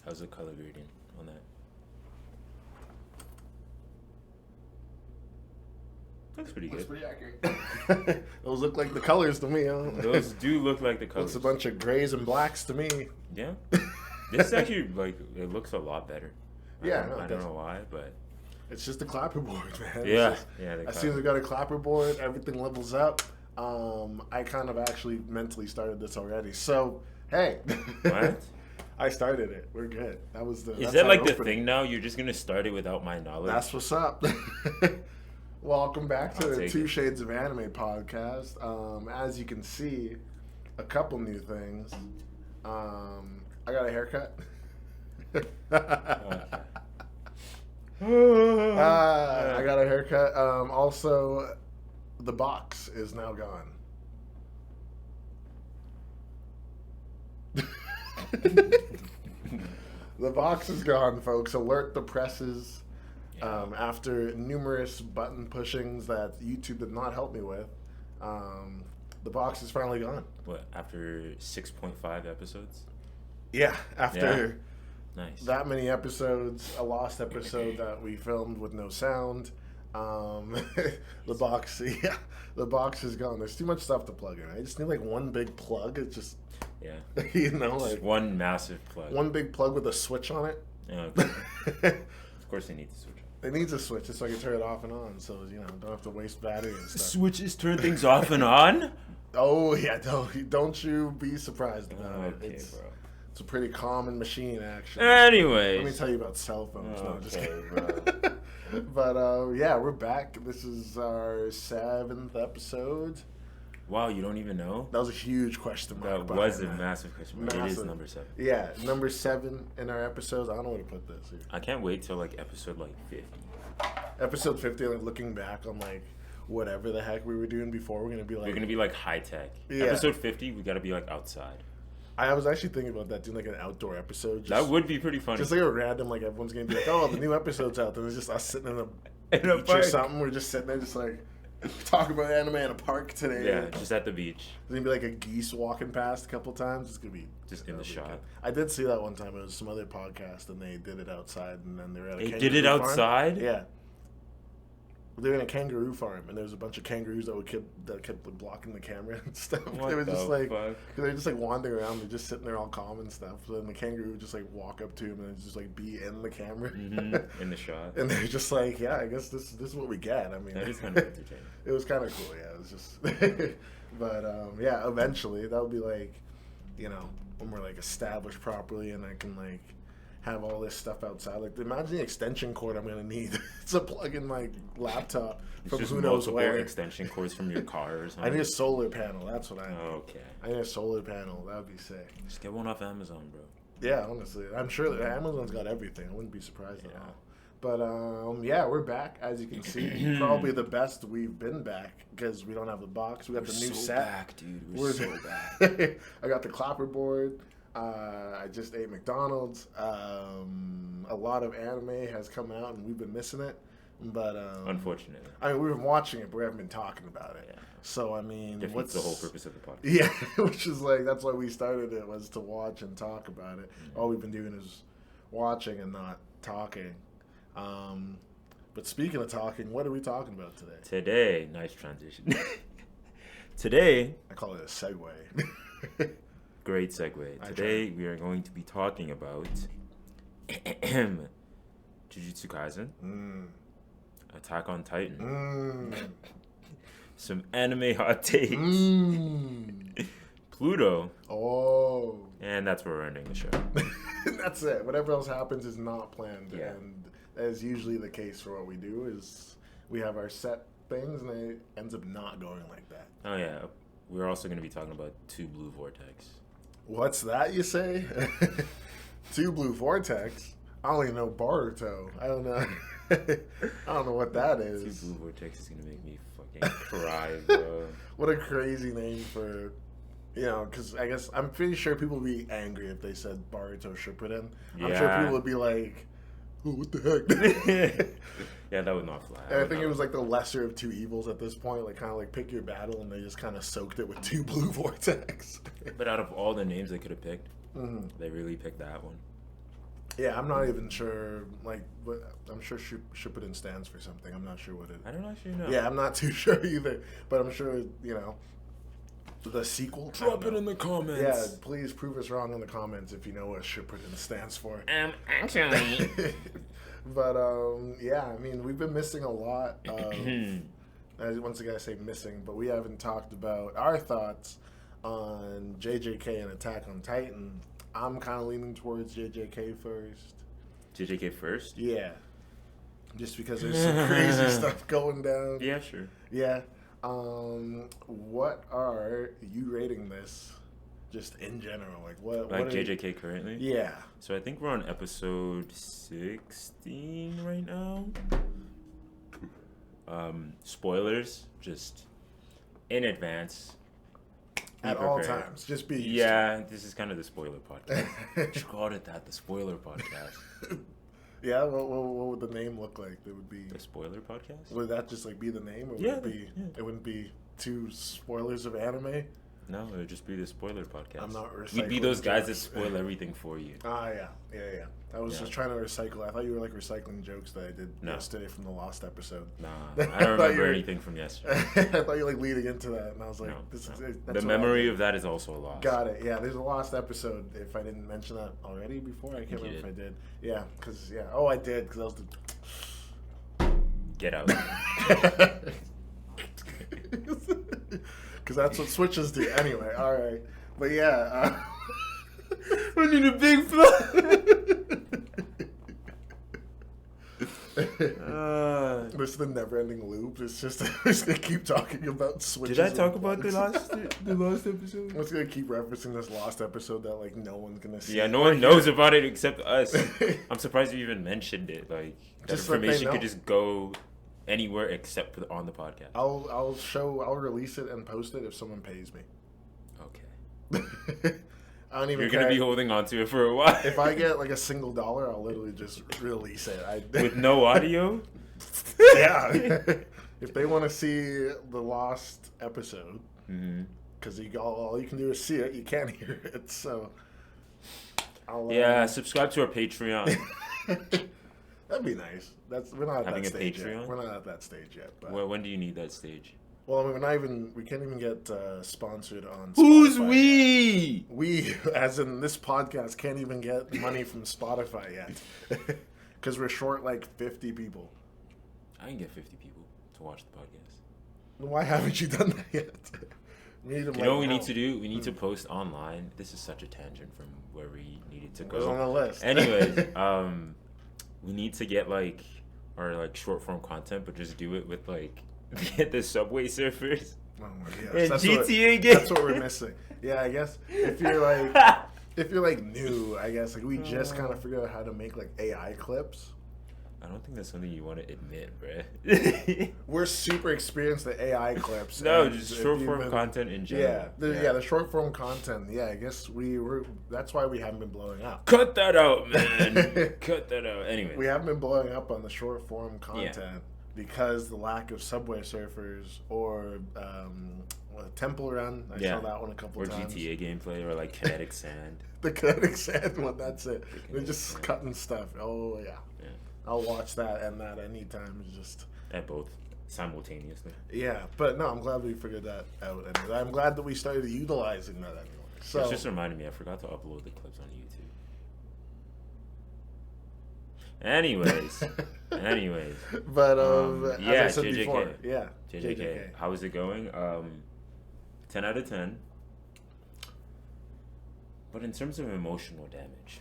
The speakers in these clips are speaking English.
How's the color gradient on that? Looks pretty Looks good. pretty accurate. Those look like the colors to me, huh? Those do look like the colors. Looks a bunch of grays and blacks to me. Yeah. This is actually, like, it looks a lot better. Yeah, I don't know why, but... It's just the clapperboard, man. Yeah. As soon as I got a clapperboard, everything levels up. I kind of actually mentally started this already. So, hey. What? I started it. We're good. That was the. Is that like the thing now? You're just gonna start it without my knowledge? That's what's up. Welcome back to the Two it. Shades of Anime podcast. As you can see, a couple new things. I got a haircut. I got a haircut. Also, the box is now gone. The box is gone, folks. Alert the presses. After numerous button pushings that YouTube did not help me with, the box is finally gone. What, after 6.5 episodes? Yeah, after Nice. that many episodes, a lost episode that we filmed with no sound. The box is gone. There's too much stuff to plug in. I just need like one big plug. It's just, you know, like just one massive plug. one big plug with a switch on it. Okay. Of course, they need to switch. It needs a switch just so I can turn it off and on, so you know, don't have to waste battery and stuff. Switches turn things off and on. Oh yeah, don't you be surprised about Okay, it. bro. It's a pretty common machine, actually. Anyways, Let me tell you about cell phones. No, just Okay, kidding. But yeah, we're back. This is our 7th episode. Wow, you don't even know? That was a huge question mark. That was a behind that. massive question mark. It is Massive. number 7. Yeah, number 7 in our episodes. I don't know where to put this here. I can't wait till like episode like 50. Episode 50, like looking back on like whatever the heck we were doing before, we're gonna be like. We're gonna be like high tech. Yeah. Episode 50, we gotta be like outside. I was actually thinking about that, doing like an outdoor episode. That would be pretty funny. Just like a random, like everyone's gonna be like, oh, the new episode's out. Then it's just us sitting in a In a beach or park. something. We're just sitting there, just like talking about anime in a park today. Yeah, just at the beach. There's gonna be like a geese walking past a couple times. It's gonna be Just in the that'll be shot. good. I did see that one time. It was some other podcast, and they did it outside, and then they were at a They kangaroo did it farm. outside? Yeah. They were in a kangaroo farm, and there was a bunch of kangaroos that kept like, blocking the camera and stuff. What They were the just like, fuck? they were just like wandering around. They're just sitting there all calm and stuff. So then the kangaroo would just like walk up to him and just like be in the camera. In the shot. And they're just like, yeah, I guess this is what we get. I mean, That is kind of entertaining. It was kind of cool, yeah. It was just, but yeah, eventually that'll be like, you know, when we're like established properly and I can like have all this stuff outside. Like, imagine the extension cord I'm gonna need to plug in my laptop It's from just who knows multiple where. extension cords from your car or I something. need a solar panel. That's what I need. Okay. I need a solar panel. That would be sick. Just get one off Amazon, bro. Yeah, honestly, I'm sure that Amazon's got everything. I wouldn't be surprised at Yeah. all. But yeah, we're back. As you can see, probably the best we've been back because we don't have the box. We got the new set. Back, dude. We're so back. I got the clapperboard. I just ate McDonald's. A lot of anime has come out, and we've been missing it. But Unfortunately. I mean, we've been watching it, but we haven't been talking about it. Yeah. So I mean, Defeats what's the whole purpose of the podcast. Yeah, which is like that's why we started it, was to watch and talk about it. All we've been doing is watching and not talking. But speaking of talking, what are we talking about today? Today, nice transition. Today, I call it a segue. great segue. Today, we are going to be talking about Jujutsu Kaisen, Attack on Titan, some anime hot takes, Pluto, Oh. and that's where we're ending the show. That's it. Whatever else happens is not planned. Yeah. And that is usually the case for what we do is we have our set things and it ends up not going like that. Oh yeah, we're also going to be talking about Two Blue Vortex. What's that you say? Two Blue Vortex? I don't even know Boruto. I don't know. I don't know what that Two is. Blue Vortex is going to make me fucking cry, bro. What a crazy name for, you know, because I guess I'm pretty sure people would be angry if they said Boruto Shippuden. I'm sure Yeah. people would be like, oh, what the heck? Yeah, that would not fly. And I think it was like the lesser of two evils at this point, like kind of like pick your battle, and they just kind of soaked it with Two Blue Vortex. But out of all the names they could have picked, Mhm. they really picked that one. Yeah, I'm not even sure. Like, I'm sure Shippuden stands for something. I'm not sure what it. I don't actually know. Yeah, I'm not too sure either. But I'm sure the sequel. Drop it in the comments. Yeah, please prove us wrong in the comments if you know what Shippuden stands for. Actually. But yeah, I mean, we've been missing a lot. Once again, I say missing, but we haven't talked about our thoughts on JJK and Attack on Titan. I'm kind of leaning towards JJK first. JJK first? Yeah. Just because there's some crazy stuff going down. Yeah, sure. Yeah. What are you rating this? Just in general, like what? Like what JJK currently? Yeah. So I think we're on episode 16 right now. Spoilers, just in advance. At all times, just be. Yeah, this is kind of the spoiler podcast. Just called it that, the spoiler podcast. Yeah, what would the name look like? It would be The spoiler podcast? Would that just like be the name, or would Yeah, it be? yeah. It wouldn't be two spoilers of anime. No, it would just be the spoiler podcast. I'm not recycling. We'd be those guys that jokes. spoil everything for you. Yeah. I was just trying to recycle. I thought you were like recycling jokes that I did No. yesterday from the Lost episode. Nah, I don't remember anything from yesterday. I thought you were like leading into that, and I was like, No, "This no. is it. The That's what memory I of that is also a loss. Got it. Yeah, there's a Lost episode. If I didn't mention that already before, I can't You remember if I did. did. Yeah, because Oh, I did because I was Get out. because that's what switches do. Anyway, all right, but yeah. We need a big flow. This is the never-ending loop. It's just we're just gonna keep talking about switches. Did I and talk about the plugs. last episode? I'm just gonna keep referencing this Lost episode that like no one's gonna see. Yeah, no one knows about it except us. I'm surprised you even mentioned it. Like that Just let they information know. could just go anywhere except for on the podcast. I'll release it and post it if someone pays me. Okay. I don't even You're care. gonna be holding on to it for a while. If I get like a single dollar, I'll literally just release it. With no audio? Yeah. If they want to see the Lost episode, because all you can do is see it, you can't hear it. So, Yeah, subscribe to our Patreon. that'd be nice. We're not at Having that a stage Patreon? yet. We're not at that stage yet. But When do you need that stage? well, I mean, we can't even get sponsored on. Who's Spotify we? yet. We, as in this podcast, can't even get money from Spotify yet, because we're short like 50 people. I can get 50 people to watch the podcast. Why haven't you done that yet? We need them You know what we now. need to do? We need to post online. This is such a tangent from where we needed to It was on go. the list. Anyways, we need to get like our like short form content, but just do it with like get the Subway Surfers Oh my gosh, and that's GTA what, games. That's what we're missing. Yeah, I guess if you're like new, I guess like we just kind of figured out how to make like AI clips. I don't think that's something you want to admit, bruh. We're super experienced at AI clips. No, and just if short you've form been- content in general. Yeah, the short form content. Yeah, I guess that's why we haven't been blowing up. Cut that out, man. Cut that out. Anyway, We haven't been blowing up on the short form content because the lack of Subway Surfers or Temple Run. I saw that one a couple or times. GTA gameplay or like Kinetic Sand. The kinetic sand one, that's it. They're Kinetic just Sand. cutting stuff. Oh, yeah. Yeah, I'll watch that and that anytime. It's just, at both simultaneously. yeah. But no, I'm glad we figured that out. And I'm glad that we started utilizing that anyway. So, It's just reminded me, I forgot to upload the clips on YouTube. Anyways, but yeah, as I said JJK. before, yeah, JJK. How is it going? 10 out of 10. But in terms of emotional damage,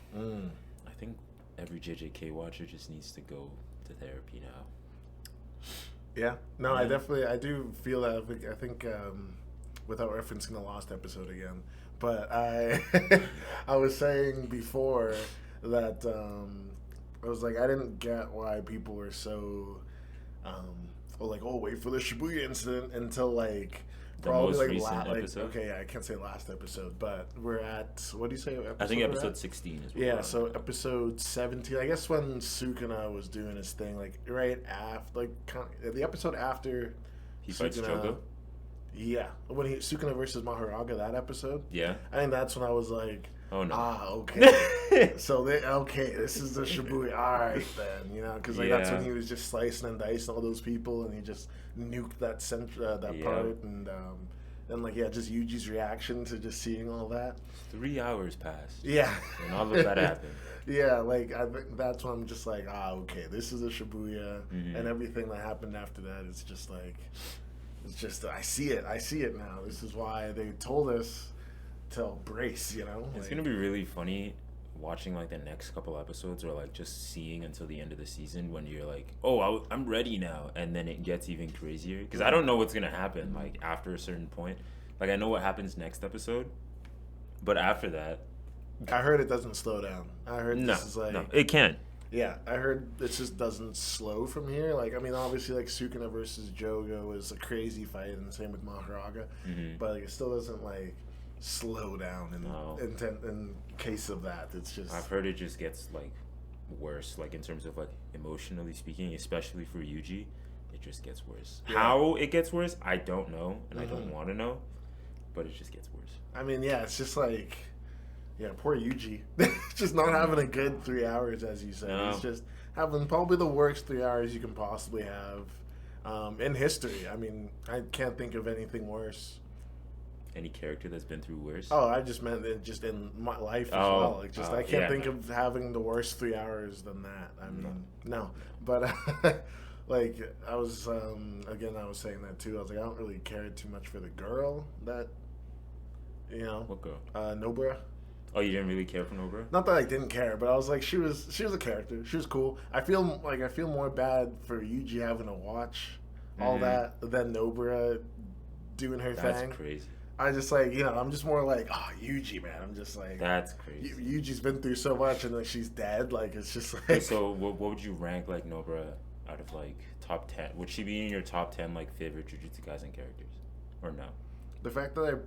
I think every JJK watcher just needs to go to therapy now. Yeah, no, I Yeah. do feel that. I think without referencing the Lost episode again, but I was saying before that I was like, I didn't get why people were so, wait for the Shibuya incident until like The probably most like recent episode? okay, yeah, I can't say last episode, but we're at, what do you say? I think we're episode at? 16 is what we're Yeah, on. so episode 17. I guess when Sukuna was doing his thing, like right after, the episode after He fights Sukuna- Chogo? Yeah, when Sukuna versus Maharaga, that episode. Yeah. I think that's when I was like, Oh no. Ah, okay. So this is the Shibuya. All right then, because that's when Yeah. he was just slicing and dicing all those people, and he just nuked that Yeah. part, and then just Yuji's reaction to just seeing all that. 3 hours passed. Yeah. And all of that happened. Yeah, I think that's when I'm just like, okay, this is a Shibuya, Mhm. and everything that happened after that is just I see it now. This is why they told us to brace, It's gonna be really funny watching like the next couple episodes, or like just seeing until the end of the season when you're like, oh, I'm ready now, and then it gets even crazier because I don't know what's gonna happen like after a certain point. Like I know what happens next episode, but after that, I heard it doesn't slow down. I heard no, this is like no, it can. yeah, I heard it just doesn't slow from here. Like, I mean, obviously, like Sukuna versus Jogo is a crazy fight, and same with Maharaga, Mhm. but like it still doesn't like slow down No. in case of that. It's just I've heard it just gets like worse, like in terms of like emotionally speaking, especially for Yuji, it just gets worse. Yeah. How it gets worse, I don't know, and I Mhm. don't want to know, but it just gets worse. I mean, yeah, it's just like, yeah, poor Yuji. Just not having a good 3 hours, as you said. No. He's just having probably the worst 3 hours you can possibly have in history. I mean, I can't think of anything worse. Any character that's been through worse. Oh, I just meant it just in my life as Oh, well. Like, I can't yeah. think of having the worst 3 hours than that. I mean, no. But, like, I was, again, I was saying that too. I was like, I don't really care too much for the girl that, What girl? Nobara. Oh, you didn't really care for Nobara? Not that I didn't care, but I was like, she was a character. She was cool. I feel more bad for Yuji having to watch all Mhm. that than Nobara doing her That's thing. crazy. I just like, I'm just more like, Yuji, man. I'm just like, That's crazy. Yuji's been through so much, and like she's dead. Like it's just like. Okay, so what would you rank like Nobara out of like top 10? Would she be in your top 10 like favorite Jujutsu Kaisen characters, or no? The fact that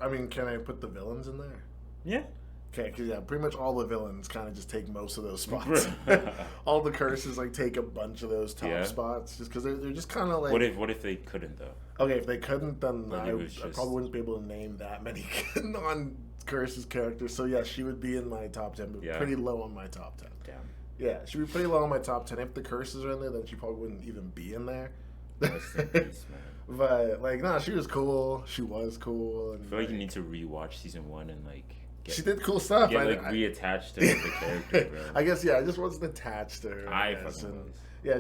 I mean, can I put the villains in there? Yeah. Okay, because yeah, pretty much all the villains kind of just take most of those spots. All the curses like take a bunch of those top Yeah. spots, just because they're just kind of like. What if they couldn't though? Okay, if they couldn't, then Like, I it was just- probably wouldn't be able to name that many non-curses characters. So yeah, she would be in my top 10, but Yeah. pretty low on my top 10. Damn. Yeah, she'd be pretty low on my top 10. If the curses are in there, then she probably wouldn't even be in there. Rest in peace, man. But like, nah, she was cool. She was cool. And I feel like you need to rewatch season 1 and like she did cool stuff. get I- like I- reattached to the character, bro. I guess yeah, I just wasn't attached to her. I guess, fucking and was. yeah,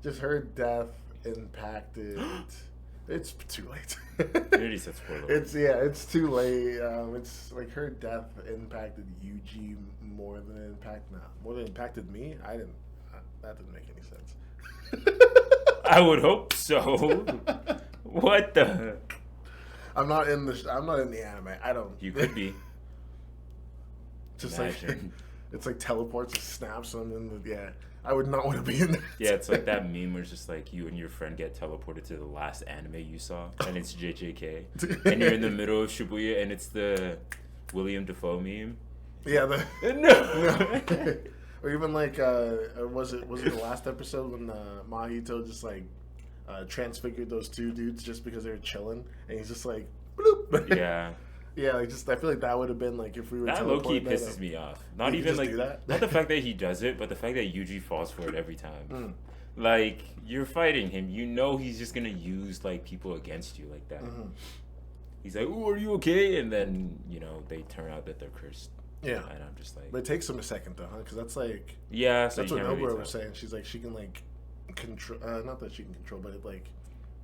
just her death impacted. It's too late. You already said spoiler. It's too late. It's like her death impacted Yuji more than it impacted me. That didn't make any sense. I would hope so. What the? I'm not in the anime. I don't. You could be. Just Imagine. like it's like teleports and snaps them and yeah. I would not want to be in that. Yeah, it's like that meme where it's just like you and your friend get teleported to the last anime you saw, and it's JJK, and you're in the middle of Shibuya, and it's the William Dafoe meme. Yeah, No. or even like was it the last episode when Mahito just like transfigured those two dudes just because they were chilling, and he's just like, bloop. Yeah. Yeah, like I feel like that would have been like if we were That low key teleporting that pisses up. me off. Not You even just like do that? not the fact that he does it, but the fact that Yuji falls for it every time. Mm. Like you're fighting him, you know he's just gonna use like people against you like that. Mhm. He's like, "Ooh, are you okay?" And then they turn out that they're cursed. Yeah, And I'm just like, but it takes him a second though, huh? Because that's like yeah. So that's you what can't Nobara really was tell. saying. She's like she can like control. Not that she can control, but it like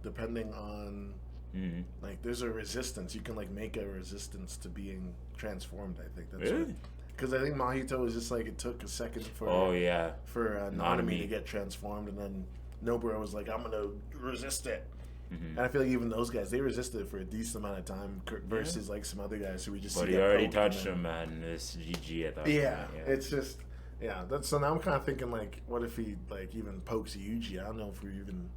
depending on. Mhm. Like, there's a resistance. You can, like, make a resistance to being transformed, I think. That's Really? Because I think Mahito was just, like, it took a second for Oh yeah. Nanami Nanami. to get transformed, and then Nobara was like, I'm going to resist it. Mhm. And I feel like even those guys, they resisted it for a decent amount of time versus, like, some other guys who we just But see he get already poked and touched then- him, man. It's GG at that Yeah, point. it's just... Yeah, so now I'm kind of thinking, like, what if he, like, even pokes Yuji? I don't know if we even...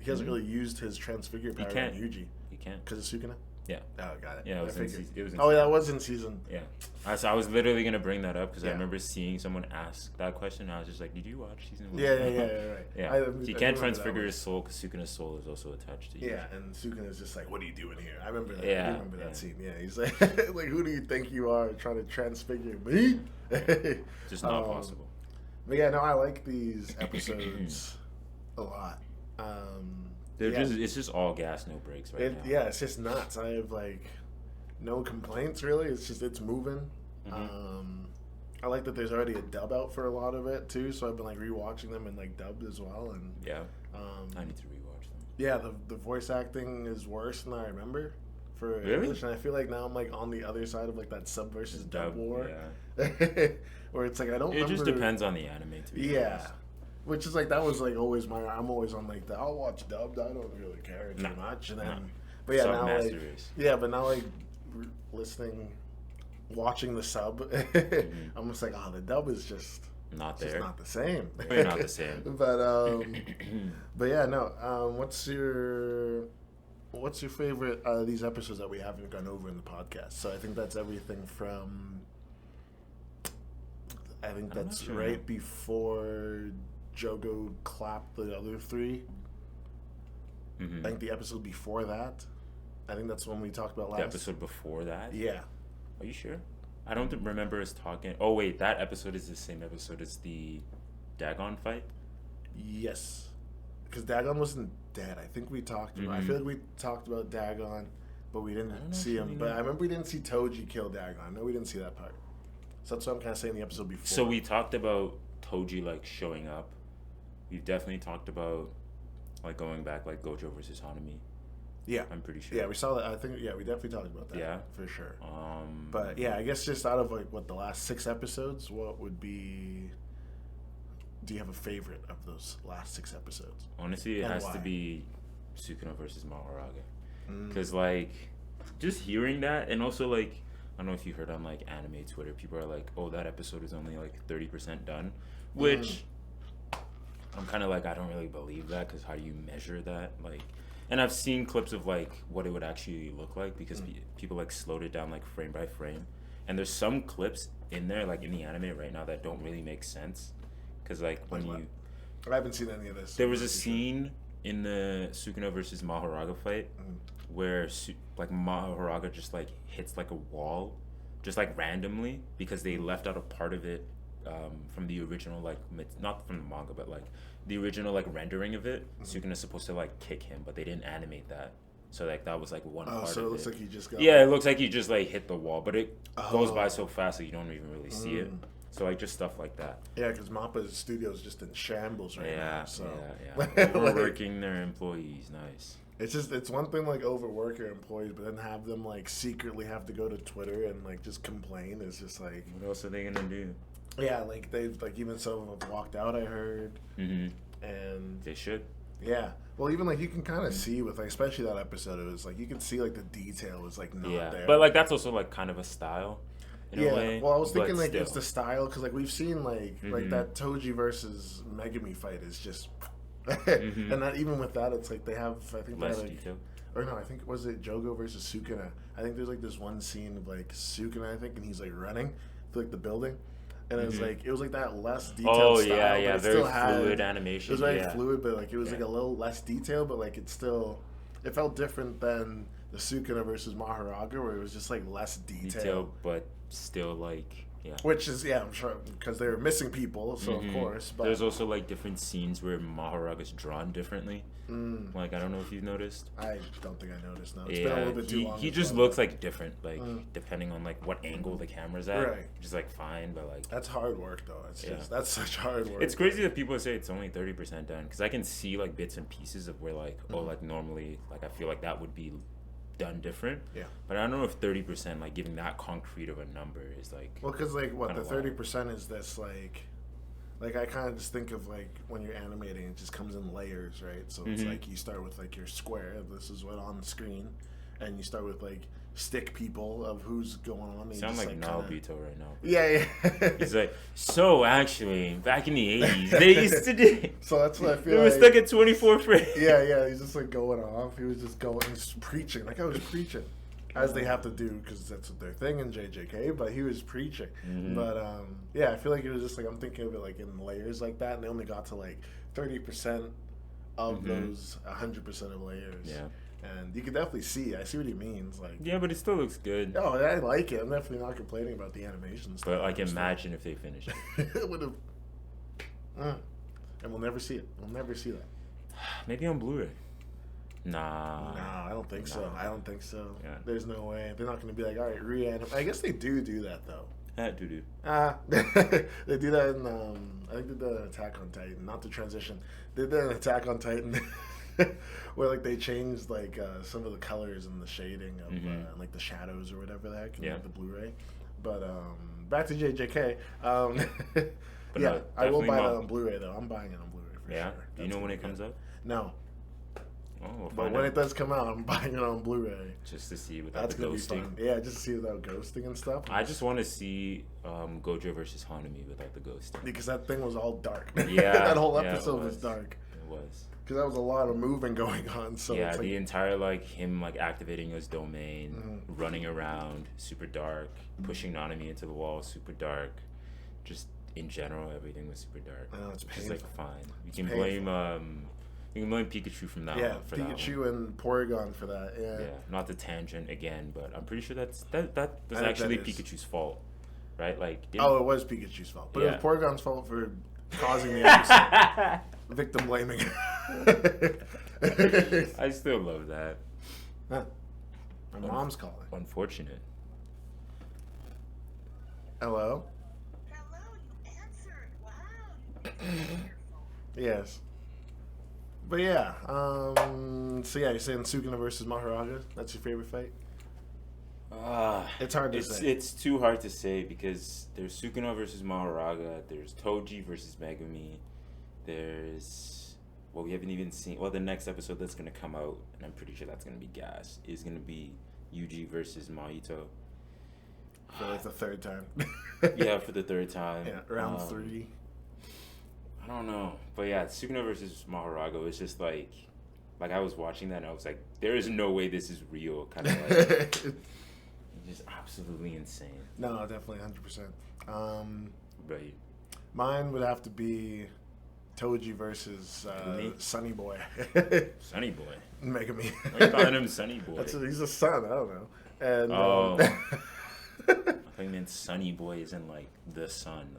He hasn't Mhm. really used his transfigure power on can't. Yuji. You can't. Because of Sukuna? Yeah. Oh, got it. Yeah, it was I in figured. season. It was in Oh, yeah, season. that was in season. Yeah. So I was literally gonna bring that up because I Yeah. remember seeing someone ask that question. And I was just like, "Did you watch season 1?" Yeah, right. Yeah. I He remember can't that transfigure one. his soul because Sukuna's soul is also attached to you. Yeah, and Sukuna is just like, "What are you doing here?" I remember that. Yeah, I remember yeah. that scene. Yeah, he's like, "Like, who do you think you are, trying to transfigure me?" Just not possible. But yeah, no, I like these episodes a lot. They're yeah. it's just all gas, no brakes right now. Yeah, it's just nuts. I have like no complaints really. It's moving. I like that there's already a dub out for a lot of it too, so I've been like rewatching them in like dubbed as well. And Yeah. I need to rewatch them. yeah, the voice acting is worse than I remember for Really? English, and I feel like now I'm like on the other side of like that sub versus dub war, Yeah. where it's like I don't. It just remember- depends on the anime, to be Yeah. honest. Which is like that was like always I'm always on like I'll watch dubbed. I don't really care too No, much, and then no. but yeah Sub now master like race. yeah, but now like listening, watching the sub, I'm just like the dub is just Not it's just there. not the same. Way not the same. But yeah, no. What's your favorite these episodes that we haven't gone over in the podcast? So I think that's everything from. I think I'm that's not sure. right before Jogo clapped the other three. Mhm. I think the episode before that. I think that's when we talked about last. The episode before that? Yeah. Are you sure? I don't remember us talking. Oh wait, that episode is the same episode as the Dagon fight. Yes. Because Dagon wasn't dead. I think we talked about. I Mhm. feel like we talked about Dagon, but we I don't didn't know see if him. we But know. I remember we didn't see Toji kill Dagon. I know we didn't see that part. So that's what I'm kind of saying the episode before. So we talked about Toji like showing up. We've definitely talked about like going back like Gojo versus Hanami. Yeah. I'm pretty sure. Yeah, we saw that. I think we definitely talked about that. Yeah. for sure. Um, But yeah, I guess just out of like what the last 6 episodes, what would be? Do you have a favorite of those last 6 episodes? honestly, it And has to why? be Sukuna versus Mahoraga. Mm. Because like just hearing that, and also like I don't know if you heard on like anime Twitter, people are like, "Oh, that episode is only like 30% done," which I'm kind of like, I don't really believe that because how do you measure that? Like, and I've seen clips of like what it would actually look like because people like slowed it down like frame by frame, and there's some clips in there like in the anime right now that don't really make sense because like when Like what? you I haven't seen any of this. there was a scene in the Sukuna versus Mahoraga fight where like Mahoraga just like hits like a wall, just like randomly because they left out a part of it from the original like not from the manga but like the original like rendering of it. Sukuna's supposed to like kick him, but they didn't animate that, so like that was like one Oh, part so of it looks it. like he just got. Yeah, it looks like he just like hit the wall, but it goes by Oh. so fast that you don't even really see it. So like just stuff like that. Yeah, because Mappa's studio is just in shambles right now. So yeah. Like, Overworking their employees, nice. it's one thing like overwork your employees, but then have them like secretly have to go to Twitter and like just complain. It's just like What else are they gonna do? yeah, like they've like even some of them have walked out. I heard, Mm-hmm. and They should. yeah, well even like you can kind of see with like especially that episode, it was like you can see like the detail was like not Yeah, there. but like that's also like kind of a style, in yeah, a way. well I was but thinking like it's still. the style because like we've seen like Mhm. that Toji versus Megami fight is just. Mhm. And not even with that, it's like they have. I think they less had, like, detail. or no, I think was it Jogo versus Sukuna. I think there's like this one scene of like Sukuna, I think, and he's like running through like the building, and Mhm. it was like that less detailed. Oh style, yeah, but yeah, it very still had- fluid It animation. was very yeah. fluid, but like it was Yeah. like a little less detailed, but like it felt different than the Sukuna versus Mahoraga, where it was just like less Detail, but still like yeah. Which is I'm sure because they were missing people, so Mhm. of course. But There's also like different scenes where Mahoraga's drawn differently. Mm, Like I don't know if you've noticed. I don't think I noticed. No, it's been a Yeah, little bit too long. he as just well. looks like different, like Mm. depending on like what angle the camera's at. Right. Which is like fine, but like That's hard work, though. It's Yeah. just that's such hard work. it's crazy that people say it's only 30% done because I can see like bits and pieces of where like oh like normally like I feel like that would be done different. Yeah. But I don't know if 30% like giving that concrete of a number is like Well, because like what Kinda the wild. 30% is this like I kind of just think of like when you're animating, it just comes in layers, right? So it's Mhm. like you start with like your square. This is what on the screen, and you start with like stick people of who's going on. and you sound just, like kinda- Naobito right now. Yeah. He's like, so actually, back in the 80s, they used to do. So that's what I They feel. were Like, stuck at 24 frames. yeah. He's just like going off. He was just going, just preaching. Like I was preaching. as they have to do because that's what their thing in JJK. But he was preaching. But yeah, I feel like it was just like I'm thinking of it like in layers like that, and they only got to like 30% of those 100% of layers. Yeah. And you can definitely see. I see what he means. Like, Yeah, but it still looks good. oh, I like it. I'm definitely not complaining about the animation stuff. But like, imagine if they finished it. It would have. And we'll never see it. We'll never see that. Maybe on Blu-ray. Nah. No, I don't think so. I don't think so. Yeah. There's no way. They're not going to be like, all right, reanimate. I guess they do that, though. Doo-doo. They do that in, I think they did an Attack on Titan. Not to transition. They did an Attack on Titan where, like, they changed, like, some of the colors and the shading of, like, the shadows or whatever the heck in the Blu-ray. But, back to JJK. But yeah, no, I will buy definitely that on Blu-ray, though. I'm buying it on Blu-ray for Yeah? sure. Do you know when it comes out? No. Oh, we'll But find when out. it does come out, I'm buying it on Blu-ray. Just to see without That's the gonna be ghosting. fun. Yeah, just to see without ghosting and stuff. I just want to see Gojo versus Hanami without the ghosting. Because that thing was all dark. Yeah, that whole yeah, it episode was was. dark. It was. Because that was a lot of moving going on. So Yeah, it's like, the entire like him like activating his domain, running around, super dark, pushing Nanami into the wall, super dark. Just in general, everything was super dark. I know, it's Just like painful. fine. You It's can blame Pikachu from that yeah, one for that one. Pikachu and Porygon for that. Yeah. Yeah, not the tangent again, but I'm pretty sure that was think actually that is. Pikachu's fault, right? Like, Oh, it was Pikachu's fault. But Yeah. it was Porygon's fault for causing the episode. Victim blaming. I still love that. Huh. My mom's calling. Unfortunate. Hello? Hello, you answered. Wow. Yes. But yeah, so yeah, you're saying Sukuna versus Maharaja? That's your favorite fight? It's hard to say. It's too hard to say because there's Sukuna versus Maharaga, there's Toji versus Megumi, there's we haven't even seen. Well, the next episode that's gonna come out, and I'm pretty sure that's gonna be gas, is gonna be Yuji versus Mahito. For like the third time. Yeah, for the third time. Yeah, round 3. I don't know, but yeah, Sukuna versus Maharaga was just like I was watching that and I was like, there is no way this is real, kind of like just absolutely insane. No, definitely 100%. Right. Mine would have to be Toji versus Megumi? Sunny Boy. Sunny Boy. Megumi. Why are you calling him Sunny Boy? He's a son, I don't know. And Oh. I thought you meant Sunny Boy isn't like the sun,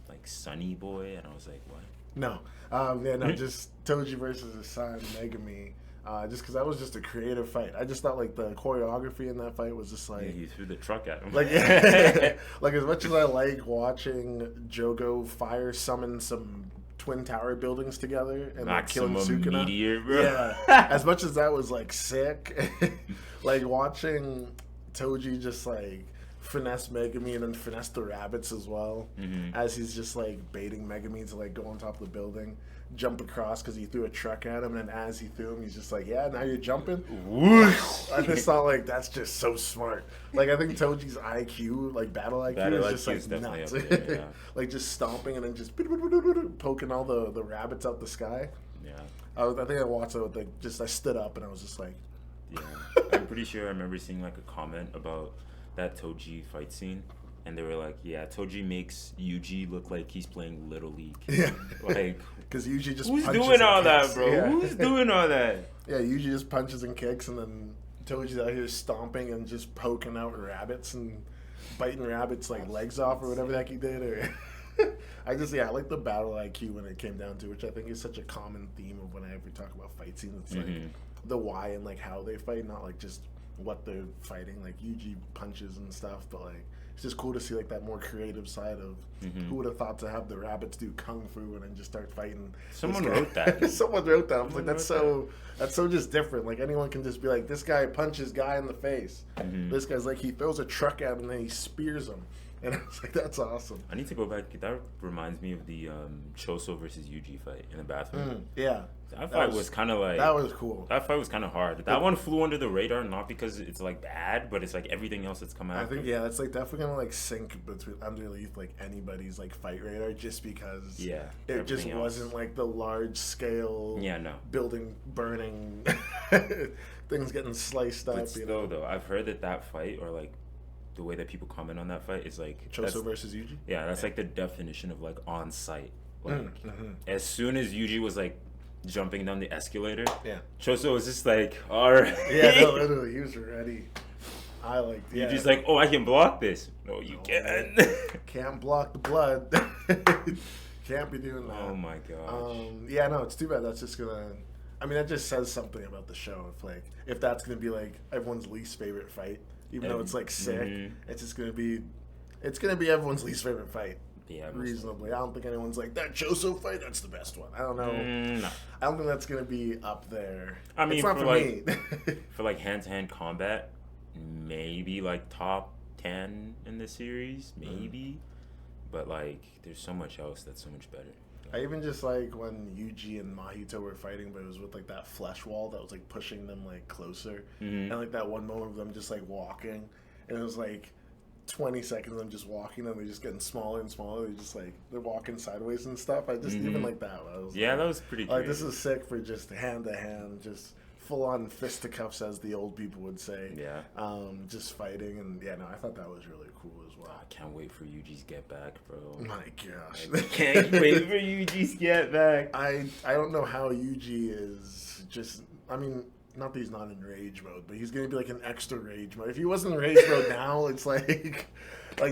like Sunny Boy, and I was like, what? no. Yeah, no, just Toji versus his son, Megumi. Just because that was just a creative fight. I just thought like the choreography in that fight was just Yeah, like he threw the truck at him. like like as much as I like watching Jogo fire summon some twin tower buildings together and like killing Maximum Sukuna. Meteor, bro. Yeah. As much as that was like sick, like watching Toji just like finesse Megumi and then finesse the rabbits as well, as he's just like baiting Megumi to like go on top of the building, jump across because he threw a truck at him, and then as he threw him, he's just like, yeah, now you're jumping. Whoosh! I just thought like that's just so smart. Like I think Toji's IQ, like battle IQ, is just IQ like is definitely nuts. up there, yeah. Like just stomping and then just poking all the rabbits out the sky. Yeah. I think I watched it with like I stood up and I was just like, Yeah. I'm pretty sure I remember seeing like a comment about that Toji fight scene, and they were like, yeah, Toji makes Yuji look like he's playing Little League. yeah, Like, because Yuji just who's punches doing and all that, kicks. bro? Yeah. Who's doing all that? Yeah, Yuji just punches and kicks, and then Toji's out here stomping and just poking out rabbits and biting rabbits like legs off or whatever the heck he did. Or I like the battle IQ when it came down to, which I think is such a common theme of when I ever talk about fight scenes. It's like the why and like how they fight, not like just what they're fighting. Like Yuji punches and stuff, but like it's just cool to see like that more creative side of who would have thought to have the rabbits do kung fu and then just start fighting. Someone this guy. wrote that. Someone wrote that. I was like, Someone that's so just different. Like anyone can just be like, this guy punches guy in the face. This guy's like, he throws a truck at him and then he spears him. And I was like, that's awesome. I need to go back. That reminds me of the Choso versus Yuji fight in the bathroom. Yeah. That fight was kind of like That was cool. That fight was kind of hard. That one flew under the radar, not because it's like bad, but it's like everything else that's come out. I think that's like definitely gonna like sink between underneath like anybody's like fight radar just because it just everything else. wasn't like the large scale building burning things getting sliced up. But still, though, I've heard that fight or like the way that people comment on that fight is like Choso versus Yuji. Yeah, that's like the definition of like on site. Like as soon as Yuji was like jumping down the escalator, Choso was just like, all right. Yeah, no, literally, he was ready. I like. You're just like, oh, I can block this. No, you can't. Can't block the blood. Can't be doing that. Oh my gosh. Yeah, no, it's too bad. That's just gonna. I mean, that just says something about the show. If that's gonna be like everyone's least favorite fight, even though it's like sick, it's just gonna be. It's gonna be everyone's least favorite fight. Yeah, reasonably. I don't think anyone's like that Choso fight. That's the best one. I don't know. No. I don't think that's gonna be up there. I mean, it's not for like me. for like hand-to-hand combat, maybe like top 10 in the series, maybe. But like, there's so much else that's so much better. I even just like when Yuji and Mahito were fighting, but it was with like that flesh wall that was like pushing them like closer, and like that one moment of them just like walking, and it was like 20 seconds of them just walking, and they're just getting smaller and smaller. They're walking sideways and stuff. I just even like that. I was that was pretty. Like this is sick for just hand to hand, just full on fisticuffs, as the old people would say. Yeah. Just fighting, and no, I thought that was really cool as well. I can't wait for Yuji's get back, bro. My gosh. I can't wait for Yuji's get back. I don't know how Yuji is just. I mean, not that he's not in rage mode, but he's gonna be like an extra rage mode. If he wasn't in rage mode now, it's like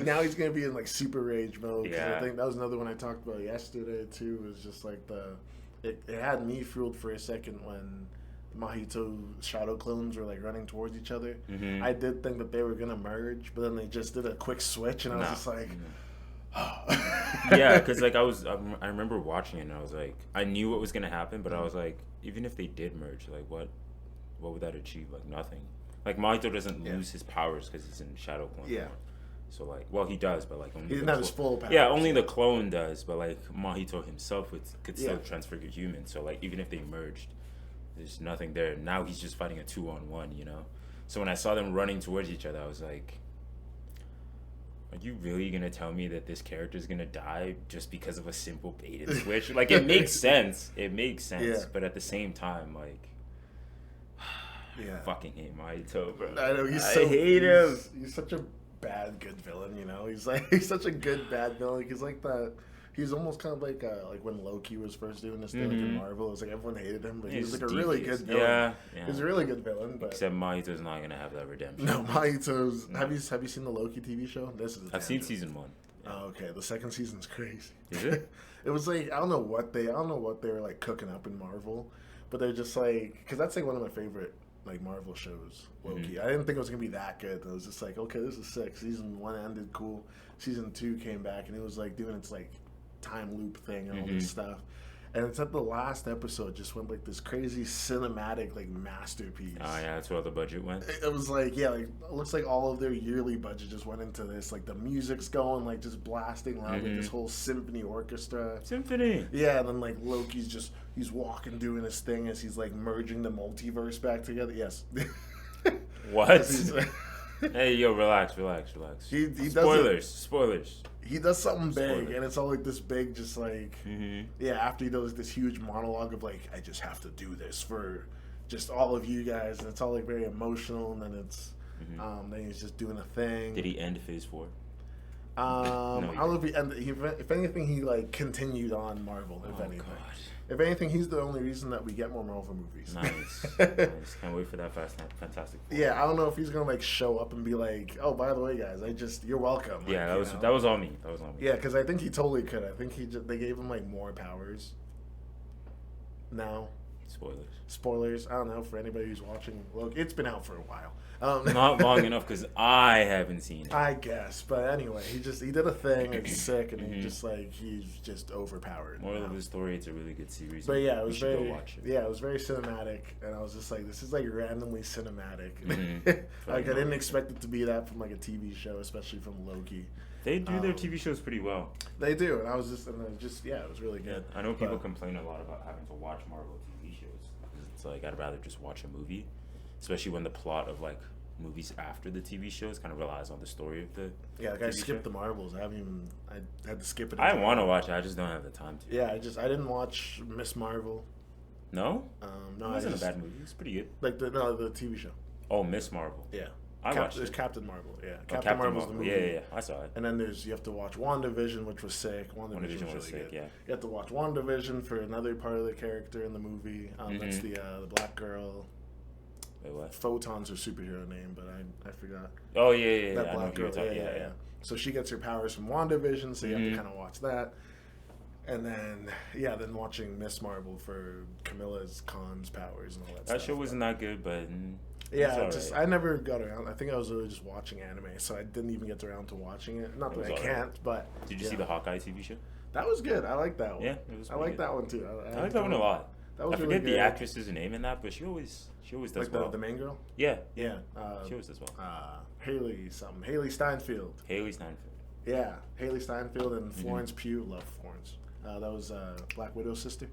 now he's gonna be in like super rage mode. Yeah. I think that was another one I talked about yesterday too. Was just like it had me fooled for a second when Mahito shadow clones were like running towards each other. I did think that they were gonna merge, but then they just did a quick switch, and I was just like. Yeah, because like I remember watching it, and I was like, I knew what was gonna happen, but I was like, even if they did merge, like what would that achieve? Like nothing. Like Mahito doesn't lose his powers because he's in Shadow Clone. Yeah. So like, well, he does, but like only he didn't have his full powers. Yeah, only the clone does, but like Mahito himself could still transfigure human. So like, even if they merged, there's nothing there. Now he's just fighting a 2-on-1, you know. So when I saw them running towards each other, I was like, are you really gonna tell me that this character is gonna die just because of a simple bait and switch? Like, it makes sense. It makes sense. Yeah. But at the same time, like, I fucking hate Mahito, bro. I know I hate him. He's such a bad good villain, you know. He's such a good bad villain. Like, he's like that. He's almost kind of like when Loki was first doing this thing like in Marvel. It was like everyone hated him, but he was like a really good villain. Yeah. He's a really good villain. But except Mahito's not gonna have that redemption. No, Mahito's. No. Have you seen the Loki TV show? I've seen season 1. Yeah. Oh, okay. The second season's crazy. Is it? It was like I don't know what they were like cooking up in Marvel, but they're just like because that's like one of my favorite like Marvel shows, Loki. I didn't think it was gonna be that good. I was just like, okay, this is sick. Season 1 ended cool. Season 2 came back and it was like doing its like time loop thing and all this stuff. And it's at the last episode just went like this crazy cinematic like masterpiece. Oh yeah, that's where all the budget went. It was like like it looks like all of their yearly budget just went into this. Like the music's going like just blasting loud like this whole symphony orchestra. Symphony. Yeah, and then like Loki's he's walking doing his thing as he's like merging the multiverse back together. Yes. What? Hey, yo, relax. He Spoilers. He does something big, and it's all like this big, just like after he does this huge monologue of like, I just have to do this for just all of you guys, and it's all like very emotional, and then it's then he's just doing a thing. Did he end Phase 4? I don't know if he ended. If anything, he like continued on Marvel. If anything. God. If anything, he's the only reason that we get more Marvel movies. Nice. Can't wait for that Fantastic Four. Yeah, I don't know if he's gonna like show up and be like, "Oh, by the way, guys, you're welcome." Like, yeah, that was all me. Yeah, because I think he totally could. I think they gave him like more powers. Now. Spoilers. I don't know for anybody who's watching. Look, it's been out for a while. Not long enough because I haven't seen it. I guess, but anyway, he did a thing. It's sick, and he's just overpowered. Moral of the story: it's a really good series. But yeah, it was very it was very cinematic, and I was just like, this is like randomly cinematic. Like I didn't expect it to be that from like a TV show, especially from Loki. They do their TV shows pretty well. They do, and I was just yeah, it was really good. I know people But- complain a lot about having to watch Marvel TV shows. It's like I'd rather just watch a movie, especially when the plot of like movies after the TV shows kind of relies on the story of the. Yeah, like I TV skipped show. the Marvels. I had to skip it. I entirely. want to watch it. I just don't have the time to. Yeah, I didn't watch Miss Marvel. No, No, it I wasn't just, a bad movie. It was pretty good. like the TV show. Oh, Miss Marvel. Yeah, I watched There's it. Captain Marvel. Yeah, Oh, Captain Marvel's the movie. Yeah, I saw it. And then you have to watch WandaVision, which was sick. WandaVision was WandaVision really was sick, good. yeah. You have to watch WandaVision for another part of the character in the movie. That's Mhm. the black girl. Wait, what? Photon's her superhero name, but I forgot. Oh yeah. That I know black who you're girl. talking. Yeah. So she gets her powers from WandaVision, so you have Mhm. to kind of watch that. And then, then watching Miss Marvel for Camilla's Khan's powers and all that That stuff. show wasn't that good, but Yeah, it's just alright. I never got around. I think I was really just watching anime, so I didn't even get around to watching it. Not It that was I alright. can't, but Did you yeah. see the Hawkeye TV show? That was good. I like that one. Yeah, it was I pretty like good. that one too. I like that one a lot. That was I really forget the good. actress's name in that, but she always does Like well. the main girl. Yeah, Yeah. she always does well. Haley something. Haley Steinfeld. Haley Steinfeld. Yeah, Haley Steinfeld and Mm-hmm. Florence Pugh. Love Florence. That was Black Widow's sister.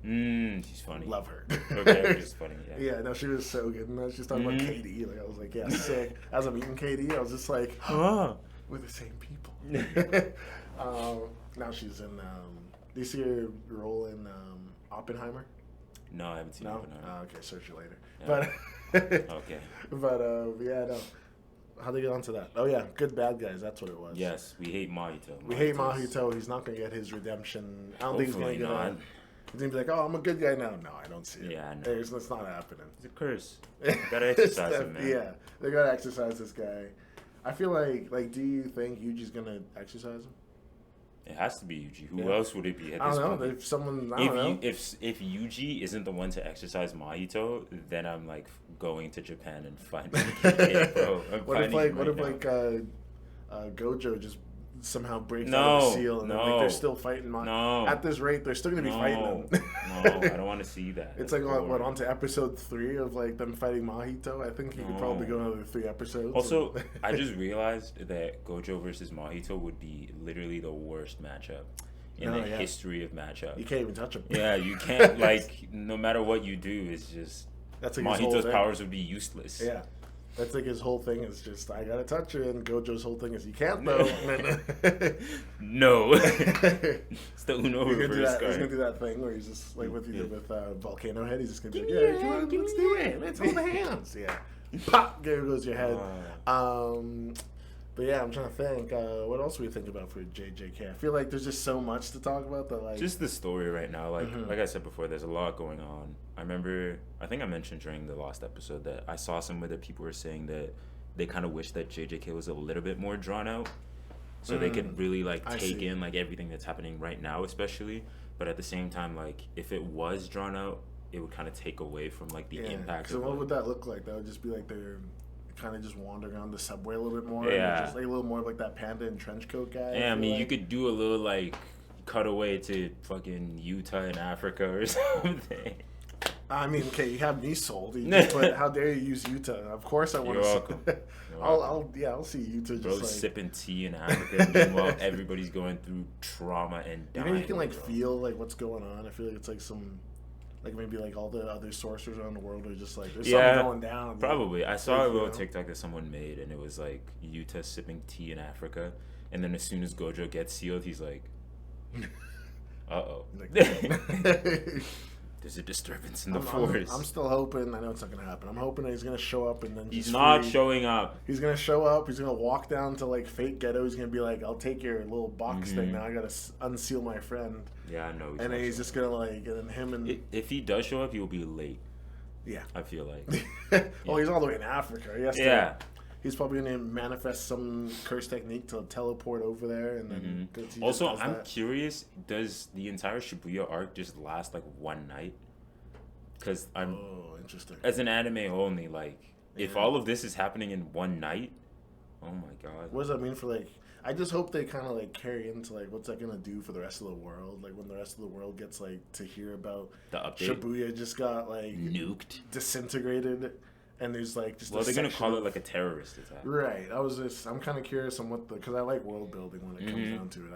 She's funny. Love her. Okay, she's funny. Yeah. Yeah, no, she was so good. And then she was talking about Mhm. Katie. Like I was like, yeah, sick. As I'm eating Katie, I was just like, Oh. we're the same people. Now she's in. Do you see her role in Oppenheimer? No, I haven't seen No. Oppenheimer. Okay, search it later. Yeah. But Okay. but yeah, no. How'd they get onto that? Oh yeah, good bad guys. That's what it was. Yes, we hate Mahito. We hate Mahito's- Mahito. He's not gonna get his redemption. I don't think he's gonna Hopefully get not. it. He's gonna be like, oh, I'm a good guy now. No, I don't see it. Yeah, I know. It's not happening. It's a curse. You gotta exercise It's him, man. Yeah, they gotta exercise this guy. I feel like, do you think Yuji's gonna exercise him? It has to be Yuji. Who Yeah. else would it be at I this don't know. point? If someone, I don't know. If Yuji isn't the one to exercise Mahito, then I'm like going to Japan and finding KK, bro. I'm What if finding him what if right now. Gojo just somehow breaks out No, of the seal and then, like, they're no, still fighting? no. At this rate, they're still gonna be fighting him. No, I don't want to see that. It's That's like what boring. on to episode 3 of like them fighting Mahito. I think you could probably go No. another 3 episodes. Also, I just realized that Gojo versus Mahito would be literally the worst matchup in No, the yeah. history of matchups. you can't even touch him. Yeah, you can't like no matter what you do, it's just That's like his whole Mahito's thing. powers would be useless. Yeah. That's like his whole thing is just I gotta touch her, and Gojo's whole thing is you can't though. And then No. It's the Uno he's gonna do reverse that. He's gonna card. do that thing where he's just like with Yeah. Volcano Head. He's just gonna be like, Give me yeah, your come on, hand, give let's me do your it. hand. Let's hold hands. Yeah. Pop. There goes your head. But yeah, I'm trying to think. What else we think about for JJK? I feel like there's just so much to talk about that like. Just the story right now, Mhm. like I said before, there's a lot going on. I think I mentioned during the last episode that I saw somewhere that people were saying that they kind of wish that JJK was a little bit more drawn out, so they could really like I take see. in like everything that's happening right now, especially. But at the same time, like if it was drawn out, it would kind of take away from like the impact. So of, what like- would that look like? That would just be like they're kind of just wandering around the subway a little bit more. Yeah. And just like a little more like that panda and trench coat guy. Yeah, I feel mean, you like. could do a little like cutaway to fucking Utah in Africa or something. I mean, okay, you have me sold. You just put, how dare you use Utah? Of course, I want You're to. welcome. You're I'll see Utah Bro, just like. sipping tea in Africa. Meanwhile, everybody's going through trauma and You dying. know, you can like bro. feel like what's going on. I feel like it's like some, like maybe like all the other sorcerers around the world are just like there's Yeah, something going down. Probably. I saw a Like, you little know? TikTok that someone made, and it was like Utah sipping tea in Africa, and then as soon as Gojo gets sealed, he's like, "Uh oh, Like, there's a disturbance in the I'm forest." still hoping. I know it's not gonna happen. I'm hoping that he's gonna show up and then He's just not free. showing up. He's gonna show up. He's gonna walk down to like Fate Ghetto. He's gonna be like, "I'll take your little box thing Mhm. now. I gotta unseal my friend." Yeah, I know. And then not he's just showing gonna like, and then him and up. If he does show up, he will be late. yeah. I feel like. Well, he's all the way in Africa. He has to- Yeah. He's probably gonna manifest some curse technique to teleport over there, and then 'cause he just Also, does I'm that. curious. Does the entire Shibuya arc just last like one night? Because I'm Oh, interesting. as an anime only, like if Yeah. all of this is happening in one night, oh my god. What does that mean for like? I just hope they kind of like carry into like what's that gonna do for the rest of the world? Like when the rest of the world gets like to hear about The update Shibuya just got like nuked. disintegrated, and there's like just. Well, a they're gonna section call of- it like a terrorist attack. Right. I'm kind of curious on what because I like world building when it comes Mhm. down to it.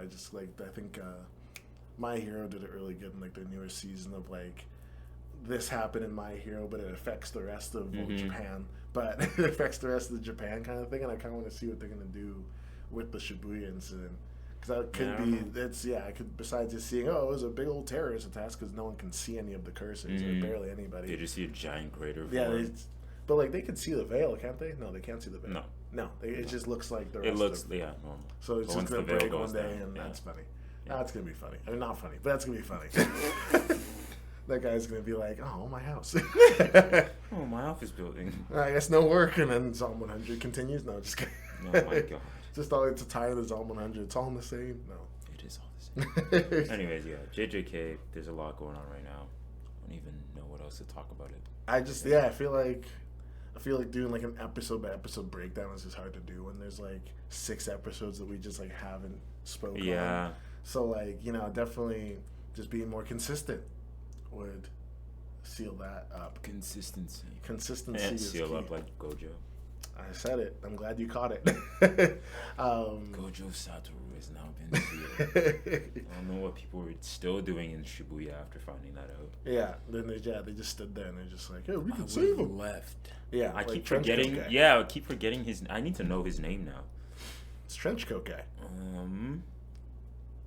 I think My Hero did it really good in like the newer season of like this happened in My Hero, but it affects the rest of Japan. But it affects the rest of the Japan kind of thing, and I kind of want to see what they're gonna do with the Shibuya incident. Because that could Yeah, I don't know. I could besides just seeing it was a big old terrorist attack because no one can see any of the cursors or barely anybody. They just see a giant crater. Yeah, form. but like they could see the veil, can't they? No, they can't see the veil. No. It just looks like the rest It looks of yeah normal. So it's But just once gonna the veil break goes one day, down, and yeah. that's funny. Yeah. That's gonna be funny. I mean, not funny, but that's gonna be funny. That guy's gonna be like, "Oh, my house." Oh, my office building. I guess no work, and then Zom 100 continues. No, just kidding. Oh my god. Just all it's a tie of the Zom 100. It's all in the same. No. It is all the same. Anyways, yeah, JJK. There's a lot going on right now. I don't even know what else to talk about it. I feel like doing like an episode by episode breakdown is just hard to do when there's like 6 episodes that we just like haven't spoken Yeah. on. So like, definitely just being more consistent would seal that up. Consistency. Consistency And is seal key. up like Gojo. I said it. I'm glad you caught it. Gojo Satoru has now been sealed. I don't know what people were still doing in Shibuya after finding that out. Yeah. Then they just stood there and they're just like, "Yeah, we I can would save have him." left. Yeah. I like keep Trench Coat forgetting. guy. Yeah, I keep forgetting his. I need to know his name now. It's Trench Coat guy.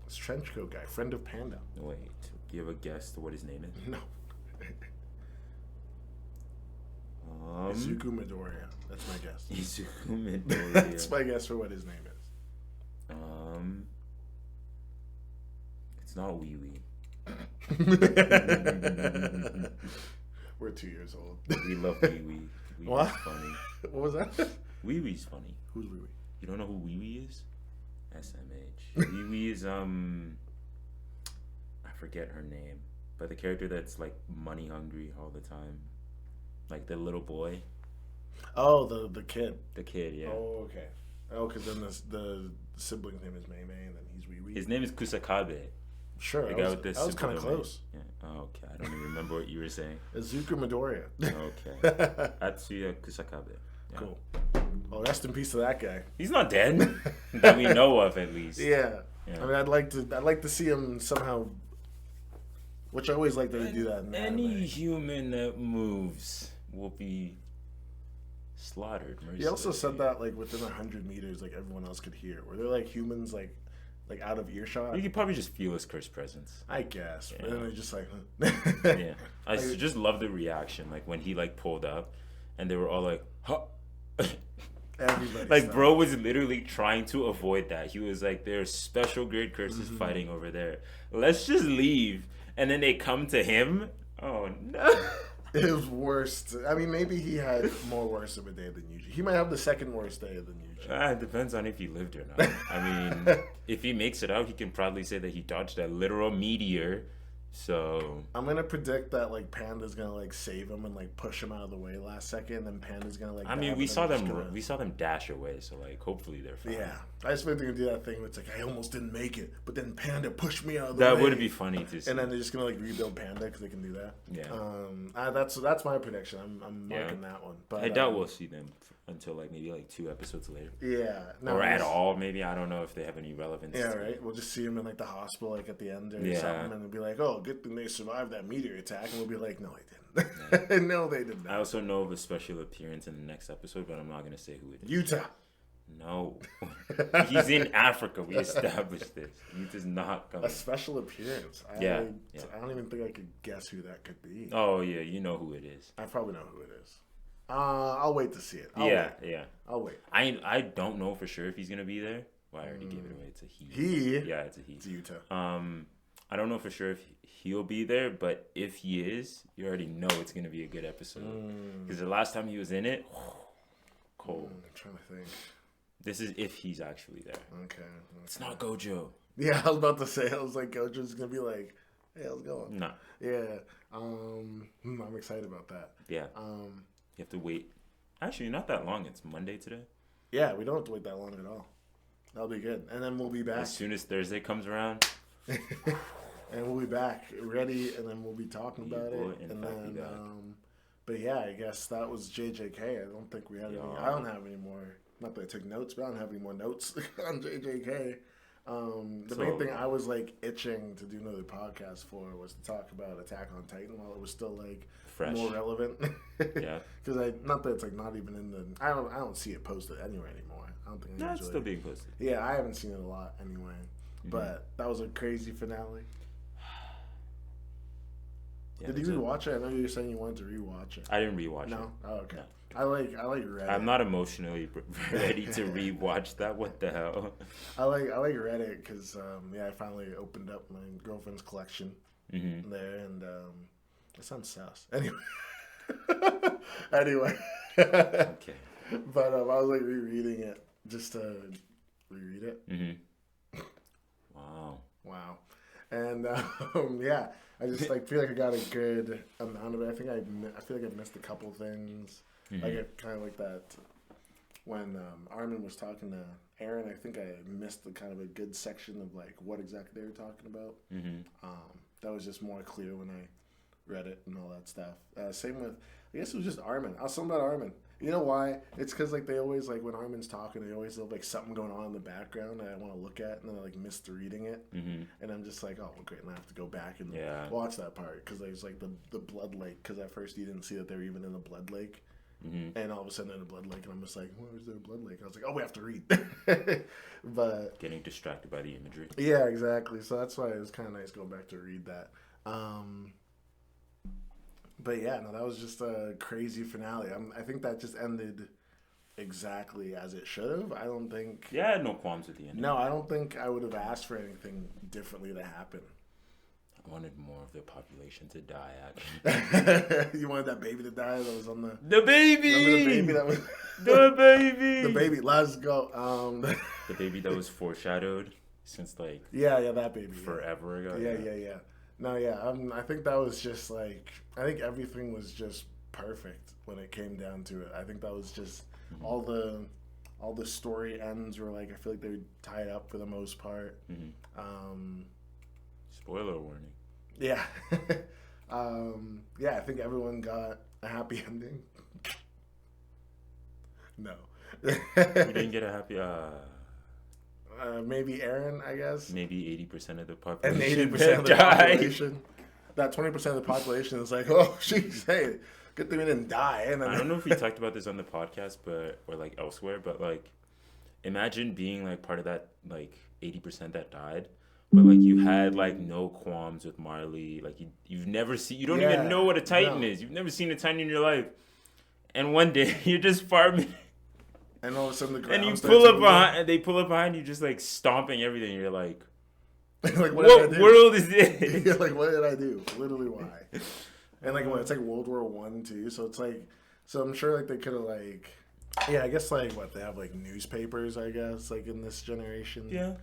It's Trench Coat guy, friend of Panda. Wait. Do you have a guess to what his name is? No. Izuku Midoriya. That's my guess. Izuku Midoriya. That's my guess for what his name is. It's not Wee Wee. We're 2 years old. We love Wee Wee. Wee What? Wee's funny. What was that? Wee Wee's funny. Who's Wee Wee? You don't know who Wee Wee is? SMH. Wee Wee is I forget her name, but the character that's like money hungry all the time, like the little boy, Oh, the kid. the kid. Yeah. Oh, okay. Oh, because then the sibling's name is Mei Mei, and then he's Wee Wee. His name is Kusakabe. Sure, The I guy was, with the I was kind of super close. Yeah. Oh, okay. I don't even remember what you were saying. Izuku Midoriya. Okay. Atsuya Kusakabe. Yeah. Cool. Well, rest in peace to that guy. He's not dead that we know of, at least. Yeah. Yeah. I mean, I'd like to see him somehow. Which I always like that they do that. In Any anime. human that moves will be slaughtered. He also mercilessly. said that like within 100 meters, like everyone else could hear. Were there like humans like out of earshot? You could probably just feel his cursed presence. I guess. But Yeah. then they're just like, Yeah, I just love the reaction, like when he like pulled up, and they were all like, "Huh." Everybody. Like bro was literally trying to avoid that. He was like, "There's special grade curses Mm-hmm. fighting over there. Let's just leave." And then they come to him. Oh no. His worst. I mean, maybe he had more worse of a day than usual. He might have the second worst day than usual. It depends on if he lived or not. I mean, if he makes it out, he can probably say that he dodged a literal meteor. So I'm gonna predict that like Panda's gonna like save him and like push him out of the way last second, and then Panda's gonna like. I mean, dab we it saw and them. just gonna- We saw them dash away. So like, hopefully they're fine. Yeah, I just think they're gonna do that thing where it's like I almost didn't make it, but then Panda pushed me out of the way. That would be funny to see. And then they're just gonna like rebuild Panda because they can do that. Yeah. That's my prediction. I'm Yeah. marking that one. But I doubt we'll see them until like maybe like 2 episodes later, Yeah. No, or at it's- all. Maybe I don't know if they have any relevance. Yeah, to- right. We'll just see him in like the hospital, like at the end or Yeah. something, and they'll be like, "Oh, good thing they survived that meteor attack," and we'll be like, "No, they didn't. No, they did I not." also know of a special appearance in the next episode, but I'm not gonna say who it is. Utah. No, he's in Africa. We established this. Utah's not coming. A special appearance. Yeah. I don't even think I could guess who that could be. Oh yeah, you know who it is. I probably know who it is. I'll wait to see it. I'll Yeah, wait. yeah. I'll wait. I don't know for sure if he's gonna be there. Well, I already gave it away. It's a he. He. Yeah, it's a he. It's Utah. I don't know for sure if he'll be there, but if he is, you already know it's gonna be a good episode. Because the last time he was in it, cold. I'm trying to think. This is if he's actually there. Okay. It's not Gojo. Yeah, I was about to say. I was like, Gojo's gonna be like, "Hey, how's it going?" No. Yeah. I'm excited about that. Yeah. You have to wait. Actually, not that long. It's Monday today. Yeah, we don't have to wait that long at all. That'll be good, and then we'll be back. As soon as Thursday comes around, And we'll be back ready, and then we'll be talking Yeah, about boy, it. and And I'll be then, back. But yeah, I guess that was JJK. I don't think we have any. Yeah. I don't have any more. Not that I took notes, but I don't have any more notes on JJK. The main thing I was like itching to do another podcast for was to talk about Attack on Titan while it was still like Fresh. more relevant. Yeah. Because not that it's like not even in the. I don't see it posted anywhere anymore. I don't think. No, it's still being posted. Yeah, I haven't seen it a lot anyway. But that was a crazy finale. Yeah, Did you even watch it? I know you were saying you wanted to rewatch it. I didn't rewatch it. No. Oh, okay. No. I like Reddit. I'm not emotionally ready to rewatch that. What the hell? I like Reddit because I finally opened up my girlfriend's collection there, and it sounds sus. Anyway. Okay. But I was like rereading it just to reread it. Wow. And yeah, I just like feel like I got a good amount of it. I feel like I missed a couple things. Like I kind of like that when Armin was talking to Aaron. I think I missed the kind of a good section of like what exactly they were talking about. That was just more clear when I read it and all that stuff. Same with, I guess it was just Armin. I was something about Armin. You know why? It's because like they always like when Armin's talking, they always have like something going on in the background that I want to look at, and then I like misreading it, and I'm just like, oh, well, great, and I have to go back and watch that part because there's like the blood lake. Because at first you didn't see that they were even in the blood lake, and all of a sudden in a blood lake, and I'm just like, where is there a blood lake? I was like, oh, we have to read. But getting distracted by the imagery. Yeah, exactly. So that's why it was kind of nice going back to read that. But yeah, no, that was just a crazy finale. I think that just ended exactly as it should have. I don't think. Yeah, I had no qualms at the end. No, I don't think I would have asked for anything differently to happen. I wanted more of the population to die. Actually, You wanted that baby to die that was on the. The baby. Remember the baby that was. The baby. The baby. Let's go. The baby that was foreshadowed since like. Yeah, that baby. Forever ago. Yeah. No, yeah. I think that was just like. I think everything was just perfect when it came down to it. I think that was just all the story ends were like I feel like they were tied up for the most part. Spoiler warning. Yeah. Yeah, I think everyone got a happy ending. No. We didn't get a happy. Maybe Aaron, I guess. Maybe 80% of the And population. 80% of the died. population. That 20% of the population is like, oh, jeez, hey, good thing we didn't die. And then, I don't know if we talked about this on the podcast, or like elsewhere, but like, imagine being like part of that like 80% that died, but like you had like no qualms with Marley. Like you've never seen, you don't even know what a Titan is. You've never seen a Titan in your life, and one day you're just farming. And all of a sudden the ground And you starts pull up moving. behind, and they pull up behind you, just like stomping everything. You're like, Like, what did I do? world is this? You're like, what did I do? Literally, why? And like, it's like World War I too. So it's like, so I'm sure like they could have like, yeah, I guess like what they have like newspapers, I guess, like in this generation. Yeah.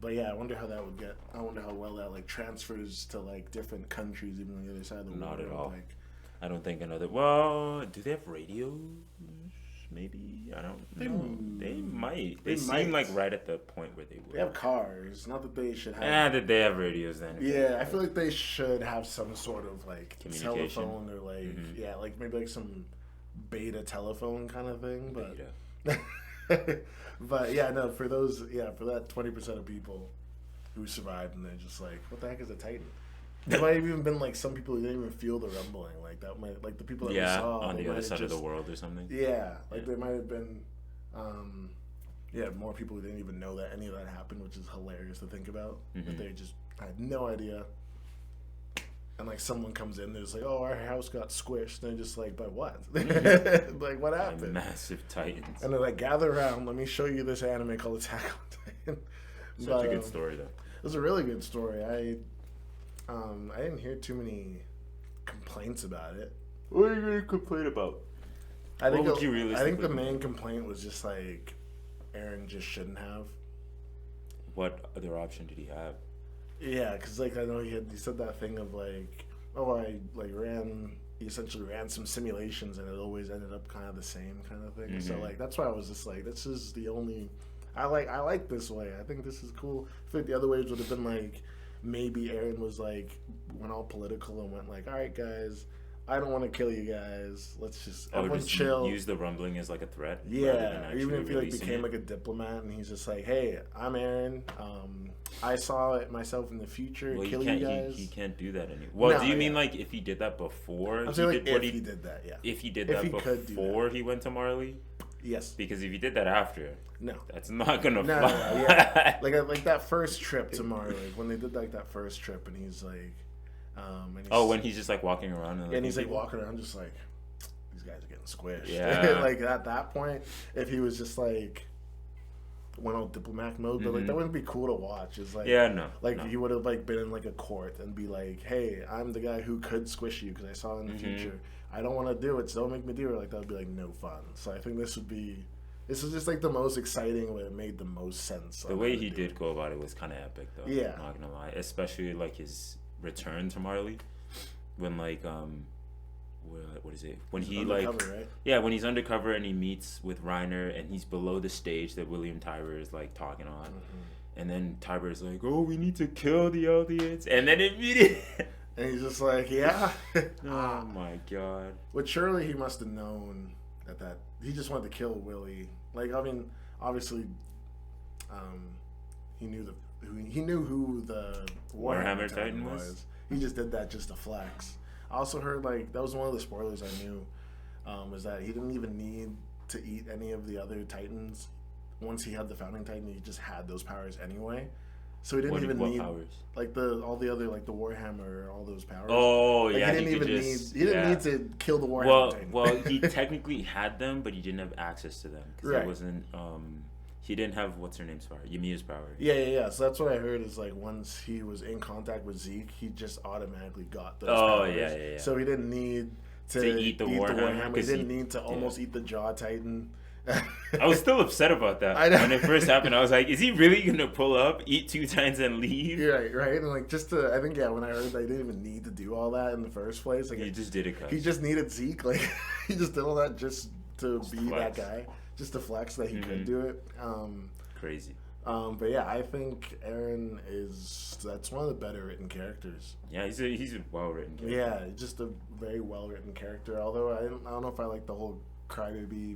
But yeah, I wonder how that would get. I wonder how well that like transfers to like different countries, even on the other side of the world. Not at all. Like, I don't think another. Well, do they have radios? Maybe, I don't know. They might. They seem like right at the point where they would. they have cars. Not that they should have. That they have radios then. Yeah, I feel like they should have some sort of like Communication. telephone or like yeah, like maybe like some beta telephone kind of thing. But but yeah, no, for those for that 20% of people who survived and they're just like, what the heck is a Titan? There might have even been like some people who didn't even feel the rumbling, like that might like the people that we saw on they the might other have side of just- the world or something. Yeah, like there might have been, more people who didn't even know that any of that happened, which is hilarious to think about. That they just had no idea. And like someone comes in, they're just like, "Oh, our house got squished," and they're just like, "But what? Like what happened?" Massive Titans. And they're like, "Gather around, let me show you this anime called Attack on Titan." Such a good story though. It was a really good story. I didn't hear too many complaints about it. What are you going to complain about? I think would you I think realistically the main complaint was just like Aaron just shouldn't have. What other option did he have? Yeah, because like I know he said that thing of like, oh, I like he essentially ran some simulations and it always ended up kind of the same kind of thing. So like that's why I was just like, this is the only I like this way. I think this is cool. I think the other ways would have been like maybe Aaron was like went all political and went like, all right guys, I don't want to kill you guys. Let's just Oh, everyone just chill. use the rumbling as like a threat. rather than Yeah, actually even if he like releasing became it. like a diplomat and he's just like, "Hey, I'm Aaron. I saw it myself in the future. Well, kill he can't. you guys." He can't do that anymore. Well, No, do you mean yeah. like if he did that before? I'm he saying did like what if he did that, yeah. If he did If that he could do that. before he went to Marley, Yes. because if he did that after, No. that's not gonna No, fly. no, yeah. like that first trip to Marley, like when they did like that first trip, and he's like, and he's, Oh, when he's just like walking around and he's like people? walking around, just like these guys are getting squished. Yeah. Like at that point, if he was just like went on diplomat mode, but like that wouldn't be cool to watch. It's like Yeah, no. like no. he would have like been in like a court and be like, "Hey, I'm the guy who could squish you because I saw it in the future. I don't want to do it, so don't make me do it." Like that would be like no fun. So I think this is just like the most exciting way. It made the most sense. The on way how to he do did it. go about it was kind of epic, though. Yeah. Not gonna lie, especially like his return to Marley, when like what is it? When he like Undercover, right? yeah, when he's undercover and he meets with Reiner and he's below the stage that William Tybur is like talking on, and then Tybur is like, "Oh, we need to kill the Eldians," and then immediately. And he's just like, "Yeah." Oh my god. Which surely he must have known that he just wanted to kill Willie. Like I mean, obviously, he knew who the Warhammer Titan was? He just did that just to flex. I also heard like that was one of the spoilers I knew, was that he didn't even need to eat any of the other Titans. Once he had the Founding Titan, he just had those powers anyway. So he didn't even What need powers? like all the other like the Warhammer, all those powers. Oh Like, yeah, he didn't could even just, need. He didn't yeah. need to kill the Warhammer Titan. Well, he technically had them, but he didn't have access to them because Right. it wasn't. He didn't have what's her name's power, Ymia's power. Yeah. So that's what I heard is like once he was in contact with Zeke, he just automatically got those Oh, powers. yeah. So he didn't need to eat the Warhammer, He 'cause didn't he- need to almost eat the Jaw Titan. I was still upset about that I know. when it first happened. I was like, "Is he really gonna pull up, eat 2 times, and leave?" right, and like I think when I heard they didn't even need to do all that in the first place, like He just did it. 'Cause he just needed Zeke, like he just did all that just to Just be flex. that guy, just to flex that he could Mhm. do it. crazy. But yeah, I think Aaron that's one of the better written characters. Yeah, he's a well written. Yeah, just a very well written character. Although I don't know if I like the whole crybaby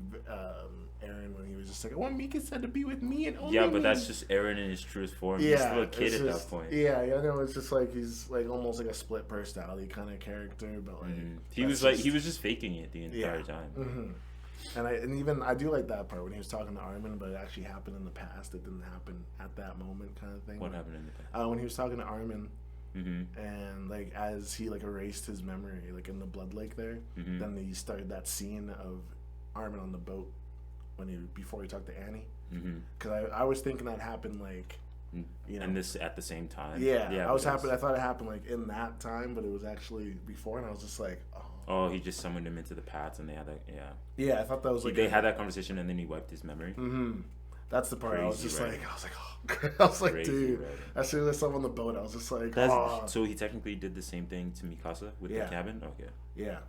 Aaron when he was just like, "I want Mika-san to be with me and only Yeah, but me." that's just Aaron in his truest form. yeah, He's still a kid it's at just- that point. Yeah, I know it's just like he's like almost like a split personality kind of character, but like He was like he was just faking it the entire time. And even I do like that part when he was talking to Armin, but it actually happened in the past. It didn't happen at that moment, kind of thing. What Like, happened in the past? when he was talking to Armin, Mm-hmm. and like as he like erased his memory, like in the blood lake there, Mhm. then he started that scene of Armin on the boat before he talked to Annie. Mm-hmm. Because I was thinking that happened like, you know, And this at the same time. yeah, I was because- happy. I thought it happened like in that time, but it was actually before, and I was just like, oh, Oh, he just summoned him into the paths, and they had that. Yeah, yeah, I thought that was like they had that conversation, and then he wiped his memory. Mm-hmm. That's the part I was Crazy just writing. like, I was like, Crazy dude. writing. As soon as I saw him on the boat, I was just like, That's, oh, So he technically did the same thing to Mikasa with Yeah. the cabin. Okay, yeah.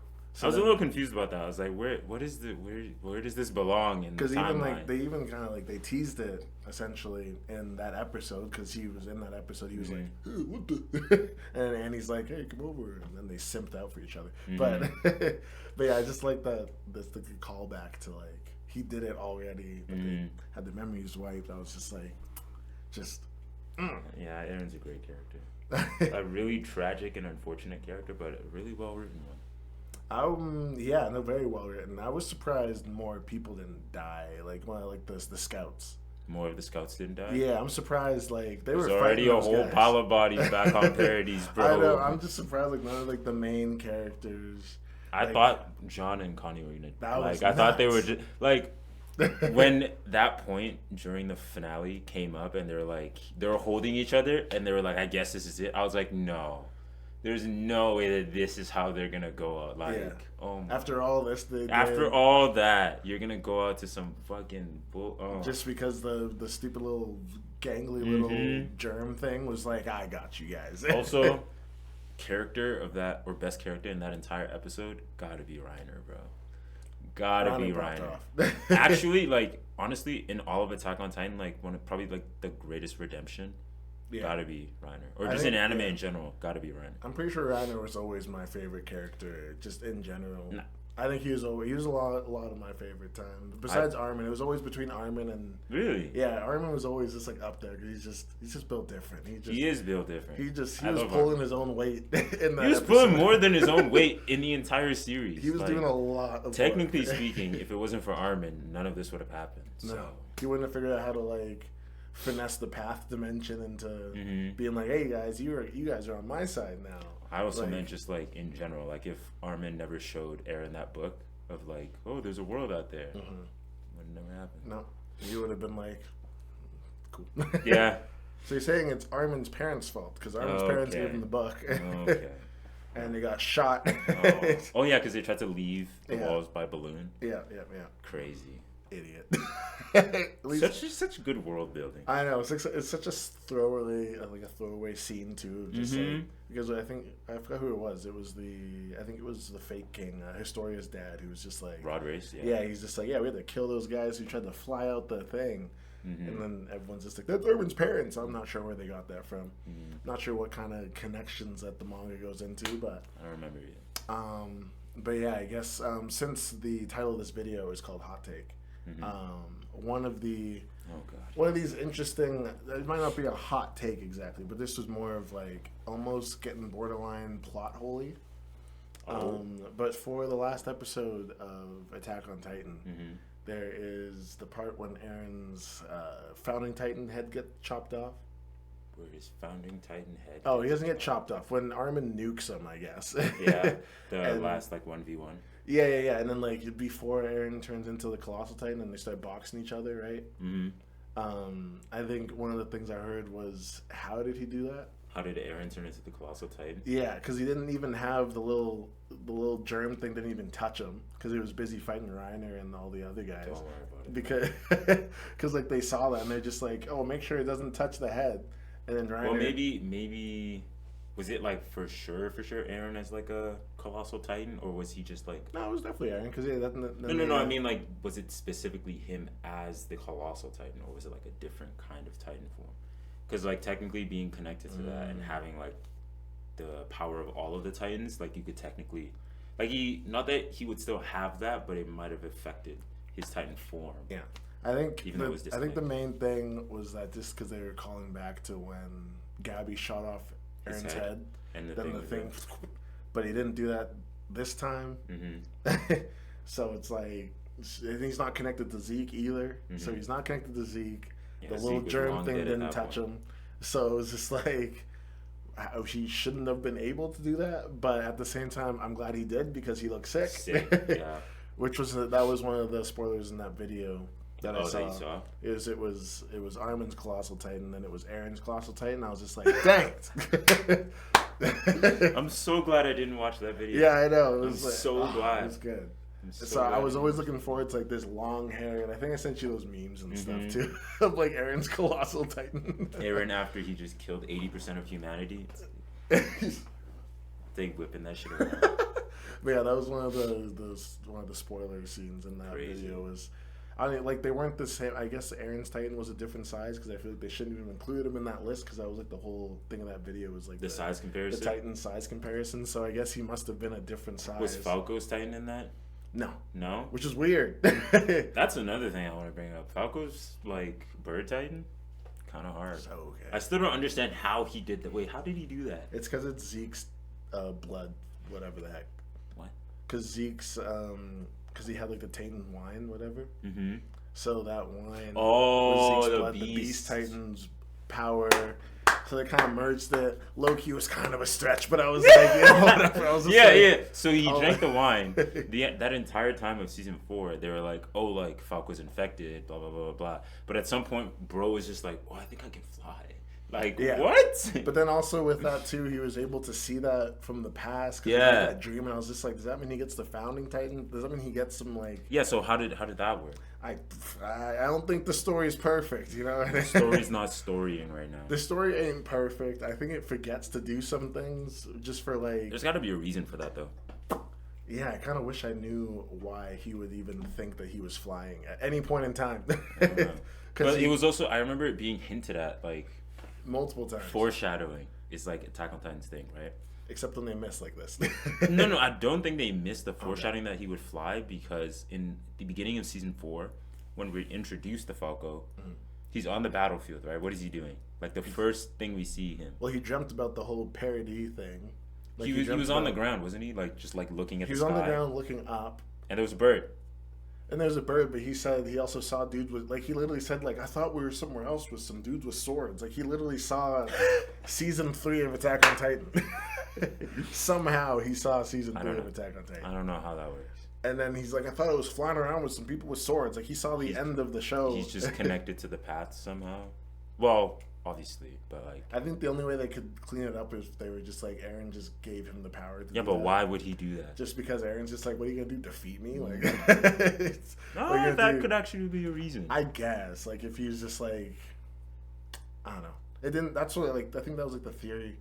I was a little confused about that. I was like, where does this belong in the Because even like timeline? they even kind of like they teased it essentially in that episode because he was in that episode. He was like, hey, what the? And Annie's like, hey, come over, and then they simped out for each other. But but yeah, I just like that. That's the good callback to like he did it already, but they had the memories wiped. I was just like, Yeah, Aaron's a great character. A really tragic and unfortunate character, but a really well written one. Yeah, no, very well written. I was surprised more people didn't die. Like the scouts. More of the scouts didn't die. Yeah, I'm surprised. Like they There's were already fighting a those whole guys. pile of bodies back on Paradise, bro. I know. I'm just surprised. Like none of like the main characters. I like- thought John and Connie were gonna That was I thought they were nuts. just like when that point during the finale came up and they were holding each other and they were like, I guess this is it. I was like, no, there's no way that this is how they're gonna go out. Like, Yeah. oh my. After all this, they After did, all that, you're gonna go out to some fucking bull. Oh. just because the stupid little gangly little germ thing was like, I got you guys. Also, character of that or best character in that entire episode gotta be Reiner, bro. Gotta be popped Reiner. off. Actually, like honestly, in all of Attack on Titan, like probably like the greatest redemption Yeah. Gotta be Reiner. Or I just think- in anime yeah. in general, gotta be Reiner. I'm pretty sure Reiner was always my favorite character, just in general. Nah. I think he was a lot of my favorite time. Besides Armin, it was always between Armin and Really? yeah. Armin was always just like up there 'cause he's just built different. He is built different. He I was love pulling Armin. his own weight in that. He was episode. pulling more than his own weight in the entire series. He was Like, doing a lot of technically work. speaking, if it wasn't for Armin, none of this would have happened. So. No, he wouldn't have figured out how to like finesse the path dimension into Mhm. being like, hey guys, you guys are on my side now. I also Like- meant just like in general, like if Armin never showed Eren that book of like, oh, there's a world out there, Mhm. would never happen. No, you would have been like, cool. Yeah. So you're saying it's Armin's parents' fault because Armin's parents gave Okay. him the book, Okay. and they got shot. Oh yeah, because they tried to leave the Yeah. walls by balloon. yeah, Crazy. idiot. At least, Such good world building. I know it's such a throwaway scene too, just Mhm. like, because I forgot who it was. It was I think it was the fake king, Historia's dad, who was just like, Rod Race. Yeah. yeah, he's just like, yeah, we had to kill those guys who tried to fly out the thing. Mhm. And then everyone's just like, that's Urban's parents. I'm not sure where they got that from. Mhm. Not sure what kind of connections that the manga goes into, but I don't remember it. but yeah, I guess since the title of this video is called Hot Take, Mhm. one of these interesting, it might not be a hot take exactly, but this was more of like almost getting borderline plot holy. Oh. But for the last episode of Attack on Titan, Mhm. there is the part when Eren's founding Titan head gets chopped off. Where his founding Titan head. Oh, he doesn't get chopped off. When Armin nukes him, I guess. Yeah. The And- last like 1v1. Yeah. And then like before Eren turns into the Colossal Titan and they start boxing each other, right? Mm-hmm. I think one of the things I heard was, how did he do that? How did Eren turn into the Colossal Titan? Yeah, because he didn't even have the little germ thing. Didn't even touch him because he was busy fighting Reiner and all the other guys. Don't worry about it. Because like they saw that and they're just like, oh, make sure it doesn't touch the head. And then Reiner. Well, maybe was it like for sure Eren as like a Colossal Titan, or was he just like? No, it was definitely Eren because yeah, No. I mean, like, was it specifically him as the Colossal Titan, or was it like a different kind of Titan form? Because like technically being connected to that and having like the power of all of the Titans, like you could technically, like not that he would still have that, but it might have affected his Titan form. Yeah, I think Even though it was I think the disconnected. main thing was that just because they were calling back to when Gabby shot off His Eren's head. head, And then the was thing, but he didn't do that this time. Mm-hmm. So it's like he's not connected to Zeke either. So Mhm. he's not connected to Zeke. Yeah, The Zeke little was germ long thing dead at didn't that touch point. him. So it was just like he shouldn't have been able to do that. But at the same time, I'm glad he did because he looked sick. Sick, yeah. Which was that was one of the spoilers in that video that I Oh, saw. that you saw? It was Armin's Colossal Titan, then it was Eren's Colossal Titan. I was just like, dang it. I'm so glad I didn't watch that video. Yeah, I know. It I'm was like, so glad. It was good. I'm So I glad was I always didn't looking forward to like this long hair, and I think I sent you those memes and Mhm. stuff too of like Eren's Colossal Titan. Eren after he just killed 80% of humanity. They whipping that shit around. But yeah, that was one of the spoiler scenes in that Crazy. video. Was I mean, like they weren't the same. I guess Eren's Titan was a different size because I feel like they shouldn't even include him in that list because that was like the whole thing of that video was like The size the comparison. Titan size comparison. So I guess he must have been a different size. Was Falco's Titan in that? No, No? which is weird. That's another thing I want to bring up. Falco's like bird Titan? Kind of hard. So, okay. I still don't understand how he did that. Wait, how did he do that? It's because it's Zeke's blood, whatever the heck. What? Because Zeke's because he had like the Titan wine, whatever. Mm-hmm. So that wine Oh, was Zeke's the blood, the beast. Beast Titan's power. So they kind of merged it. Loki was kind of a stretch, but I was like, you know, whatever. I was just Yeah, like, yeah. So he oh. drank the wine. That entire time of season 4, they were like, "Oh, like Falco's infected." Blah blah blah blah blah. But at some point, bro was just like, "Oh, I think I can fly." Like Yeah. what? But then also with that too, he was able to see that from the past. 'Cause he Yeah. had that dream, and I was just like, does that mean he gets the founding Titan? Does that mean he gets some like? Yeah. So how did that work? I don't think the story is perfect. You know, The story's not storying right now. the story ain't perfect. I think it forgets to do some things just for like. There's got to be a reason for that though. Yeah, I kind of wish I knew why he would even think that he was flying at any point in time. But it was also, I remember it being hinted at, like multiple times. Foreshadowing is like Attack on Titan's thing, right? Except when they miss like this. No, I don't think they missed the foreshadowing that he would fly, because in the beginning of season 4, when we introduced the Falco, he's on the battlefield, right? What is he doing? Like the first thing we see him. Well, he dreamt about the whole parody thing. Like, He was dreamt on the about- ground, wasn't he? Like just like looking at He the was sky. on the ground looking up. And there was a bird. And there's a bird, but he said he also saw dudes with, like, he literally said, like, I thought we were somewhere else with some dudes with swords. Like, he literally saw season 3 of Attack on Titan. Somehow he saw season 3 of Attack on Titan. I don't know how that works. And then he's like, I thought I was flying around with some people with swords. Like, he saw the end of the show. He's just connected to the path somehow. Well, obviously, but like. I think the only way they could clean it up is if they were just like, Aaron just gave him the power to Yeah, do but that. why would he do that? Just because Aaron's just like, what are you gonna do? Defeat me? Like, No, what are you gonna that do? could actually be a reason. I guess, like, if he's just like, I don't know. It didn't. That's what, like, I think that was like the theory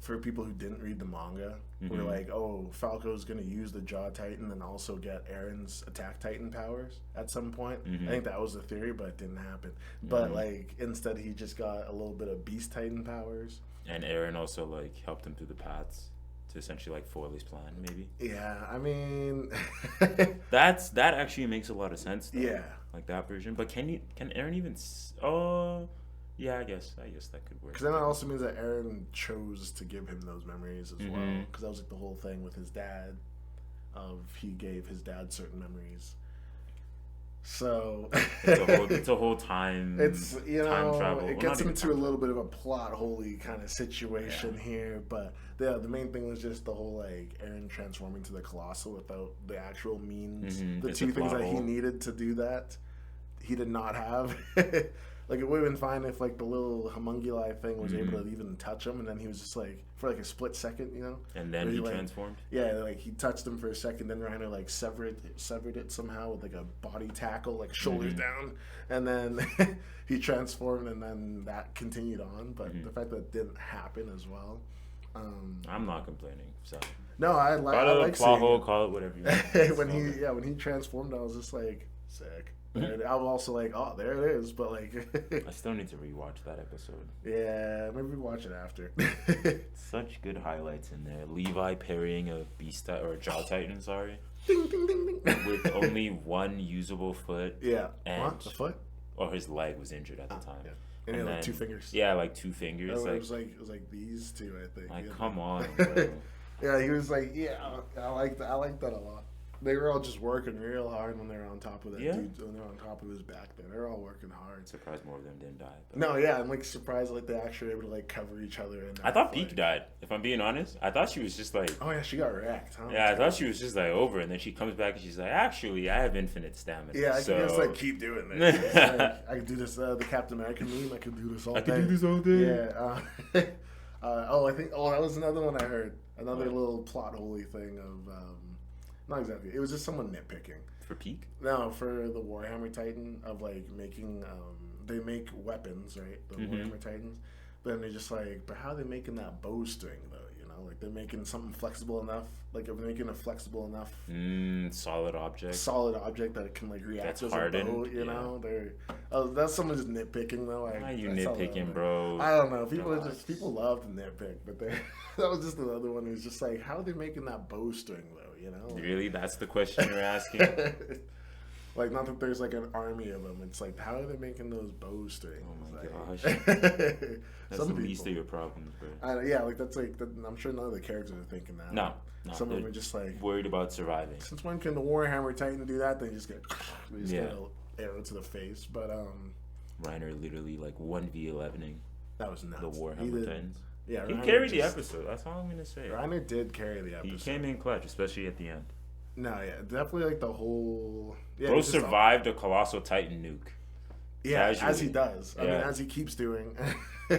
for people who didn't read the manga. Were like, oh, Falco's gonna use the Jaw Titan and also get Aaron's Attack Titan powers at some point. I think that was the theory, but it didn't happen. But like, instead, he just got a little bit of Beast Titan powers. And Aaron also like helped him through the paths to essentially like foil his plan, maybe. Yeah, I mean, That actually makes a lot of sense. Though. yeah. Like that version, but can Aaron even? Oh, yeah, I guess that could work. Because then it also means that Aaron chose to give him those memories as well. Because that was like the whole thing with his dad, of he gave his dad certain memories. So It's a whole time. it's, you time know, travel. it Well, gets not even into time a little bit of a plot holy kind of situation here. But the main thing was just the whole like Aaron transforming to the Colossal without the actual means. The It's a two things plot that he hole. needed to do that, he did not have. Like, it would have been fine if, like, the little homunculi thing was able to even touch him, and then he was just, like, for, like, a split second, you know? And then Where he like, transformed. Yeah, like, he touched him for a second, then Reiner, like, severed it somehow with, like, a body tackle, like, shoulders down, and then he transformed, and then that continued on, but the fact that it didn't happen as well. I'm not complaining. So No, I call like it a plot seeing hole, it. call it whatever you want. when he transformed, I was just like, sick. And I was also like, oh, there it is. But like, I still need to rewatch that episode. yeah, maybe we watch it after. Such good highlights in there. Levi parrying a beast or a Jaw Titan, sorry, Ding ding ding ding. with only one usable foot. Yeah. And- What? The foot? Or his leg was injured at the time. Yeah. And he had like then- 2 fingers. Yeah, like 2 fingers. Oh, Like, it was like these two, I think. like Yeah. come on, bro. Yeah, he was like, yeah, I like that a lot. They were all just working real hard when they were on top of that Yeah. dude. When they were on top of his back there, they were all working hard. Surprised more of them didn't die. But No, yeah, I'm like surprised like they actually were able to like cover each other. And I thought Peak died. If I'm being honest, I thought she was just like. Oh yeah, she got wrecked, huh? Yeah, I thought she was just like over, and then she comes back and she's like, "Actually, I have infinite stamina." Yeah, I so... could just like keep doing this. It's like, I could do this. The Captain America meme. I could do this all I day. could do this all day. Yeah. I think. Oh, that was another one I heard. Another little plot holy thing of. Not exactly. It was just someone nitpicking. For Peak. No, for the Warhammer Titan of like making. They make weapons, right? The Warhammer Titans. But then they're just like, but how are they making that bowstring though? You know, like they're making something flexible enough. Like if they're making a flexible enough Solid object. solid object that can like react That's as a hardened, bow, you yeah. know. They're that's someone just nitpicking though. Why are you that's all nitpicking, that- bro? I don't know. People are Relax. just people love to nitpick, but they that was just another one who's just like, how are they making that bowstring though? You know. Really, that's the question you're asking. Like, not that there's like an army of them. It's like, how are they making those bowstrings? Oh my Like, gosh. That's some the least of people. your problems, bro. Yeah, like that's like I'm sure none of the characters are thinking that. No, Some of them they're are just like, worried about surviving. since when can the Warhammer Titan do that? They just get Yeah. get an arrow to the face. But Reiner literally like 1v11ing that was nuts. the He Warhammer did- Titans. Yeah, He Reiner carried the just- episode. That's all I'm gonna say. Reiner did carry the He episode. came in clutch, especially at the end. No, yeah, definitely like the whole. Yeah, Bro just the- survived a colossal Titan nuke. Yeah, as casually. he does. I mean, Yeah. as he keeps doing. He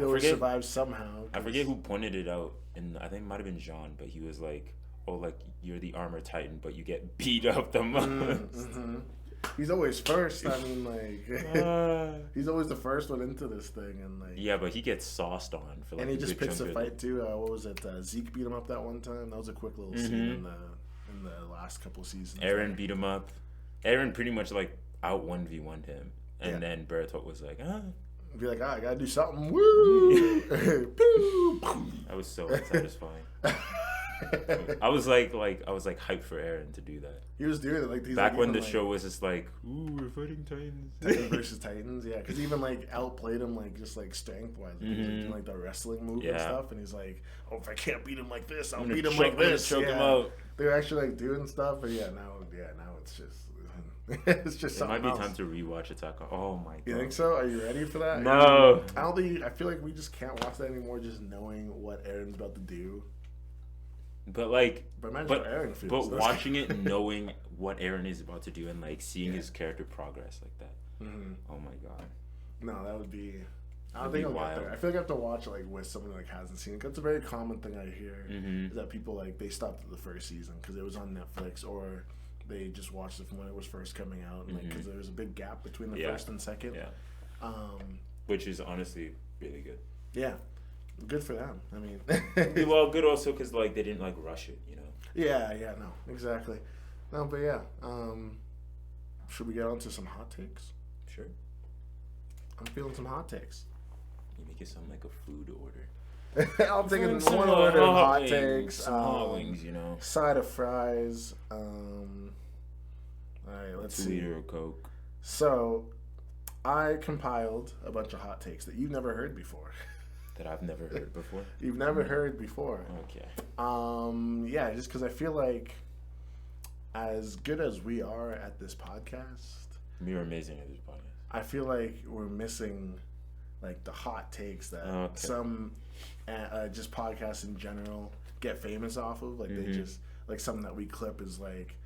always forget- survives somehow. I forget who pointed it out, and I think it might have been Jean, but he was like, "Oh, like you're the armor Titan, but you get beat up the most." Mhm. He's always first. I mean, like, Uh, he's always the first one into this thing, and like, yeah, but he gets sauced on for like. and he a just good picks chunk a of fight too. What was it? Zeke beat him up that one time. That was a quick little scene in the last couple seasons. Aaron beat him up. Aaron pretty much like out 1v1'd him, and Yeah. then Bertolt was like, Be like, I gotta do something. Woo! Pew! That was so unsatisfying. I was like hyped for Aaron to do that. He was doing it like these. Back like, when even, the like, show was just like, ooh, we're fighting Titans. Titans versus Titans, yeah, because even like outplayed him like just like strength wise, like, doing like the wrestling move and Yeah. stuff, and he's like, oh, if I can't beat him like this, I'll I'm gonna beat him choke- like I'm gonna this. choke him Yeah. out. They're actually like doing stuff, but now it's just it's just It something might be else. time to rewatch Attack on. Oh my god. You think so? Are you ready for that? No. I don't think. I feel like we just can't watch that anymore, just knowing what Aaron's about to do. But like, But imagine but how Aaron feels. but That's- watching it, knowing what Aaron is about to do, and like seeing his character progress like that. Mhm. Oh my god. No, that would be. I don't That'd think be I'll get wild. there. I feel like I have to watch it like with someone who like hasn't seen it. That's a very common thing I hear. Mhm. Is that people like they stopped at the first season because it was on Netflix, or they just watched it from when it was first coming out, and like because there was a big gap between the Yeah. first and second. Yeah. Um, Which is honestly really good. yeah, good for them. I mean, Well, good also because like they didn't like rush it, you know. yeah, no, exactly. No, but yeah. Should we get on to some hot takes? Sure. I'm feeling some hot takes. You make it sound like a food order. I'll take it Some one order of hot wings, takes. Some hot wings, you know. Side of fries. All right, let's 2 see. liter of Coke. So, I compiled a bunch of hot takes that you've never heard before. That I've never heard before. You've never heard before. Okay. Yeah, just because I feel like as good as we are at this podcast, You're amazing at this podcast. I feel like we're missing like the hot takes that Okay. some just podcasts in general get famous off of. Like they just like something that we clip is like,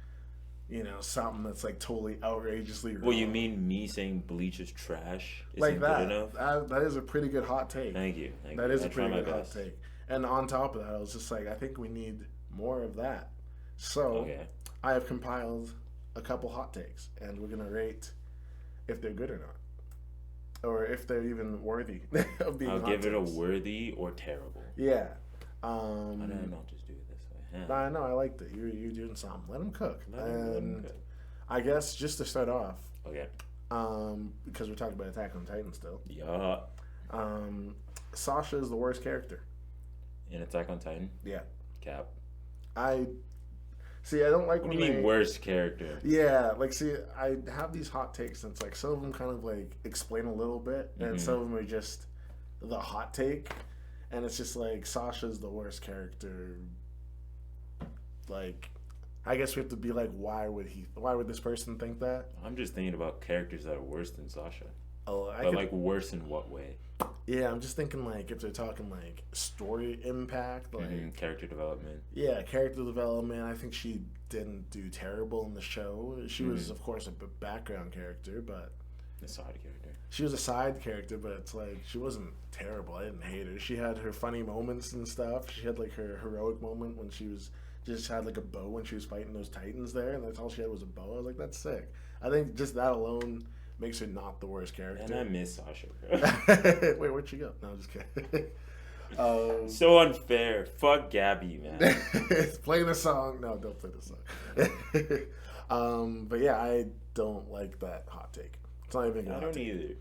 you know, something that's like totally outrageously wrong. Well, you mean me saying Bleach is trash isn't like that? good enough? That is a pretty good hot take. Thank you. Thank That you. is I a try pretty my good hot best. take. And on top of that, I was just like, I think we need more of that. So Okay. I have compiled a couple hot takes, and we're gonna rate if they're good or not, or if they're even worthy of being. I'll hot give it a takes. worthy or terrible. Yeah. Why did I not just do it this way? I know. I liked it. You're doing something. Let him cook. Let him And cook. I guess just to start off, Okay. because we're talking about Attack on Titan still, Yeah. Sasha is the worst character. In Attack on Titan. Yeah. Cap. I don't like What when do you they. mean worst character? Yeah, like see, I have these hot takes, and it's like some of them kind of like explain a little bit, and some of them are just the hot take, and it's just like Sasha's the worst character. Like, I guess we have to be like, why would this person think that? I'm just thinking about characters that are worse than Sasha. Oh, I But could, like worse in what way? yeah, I'm just thinking like if they're talking like story impact, like Character development. yeah, character development. I think she didn't do terrible in the show. She was, of course, a background character, but. The side character. She was a side character, but it's like she wasn't terrible. I didn't hate her. She had her funny moments and stuff. She had like her heroic moment when she was just had like a bow when she was fighting those titans there, and that's all she had was a bow. I was like, that's sick. I think just that alone makes her not the worst character. And I miss Sasha, bro. Wait, where'd she go? No, I'm just kidding. So unfair. Fuck Gabby, man. Play the song. No, don't play the song. But yeah, I don't like that hot take. It's not even a I hot don't take. either.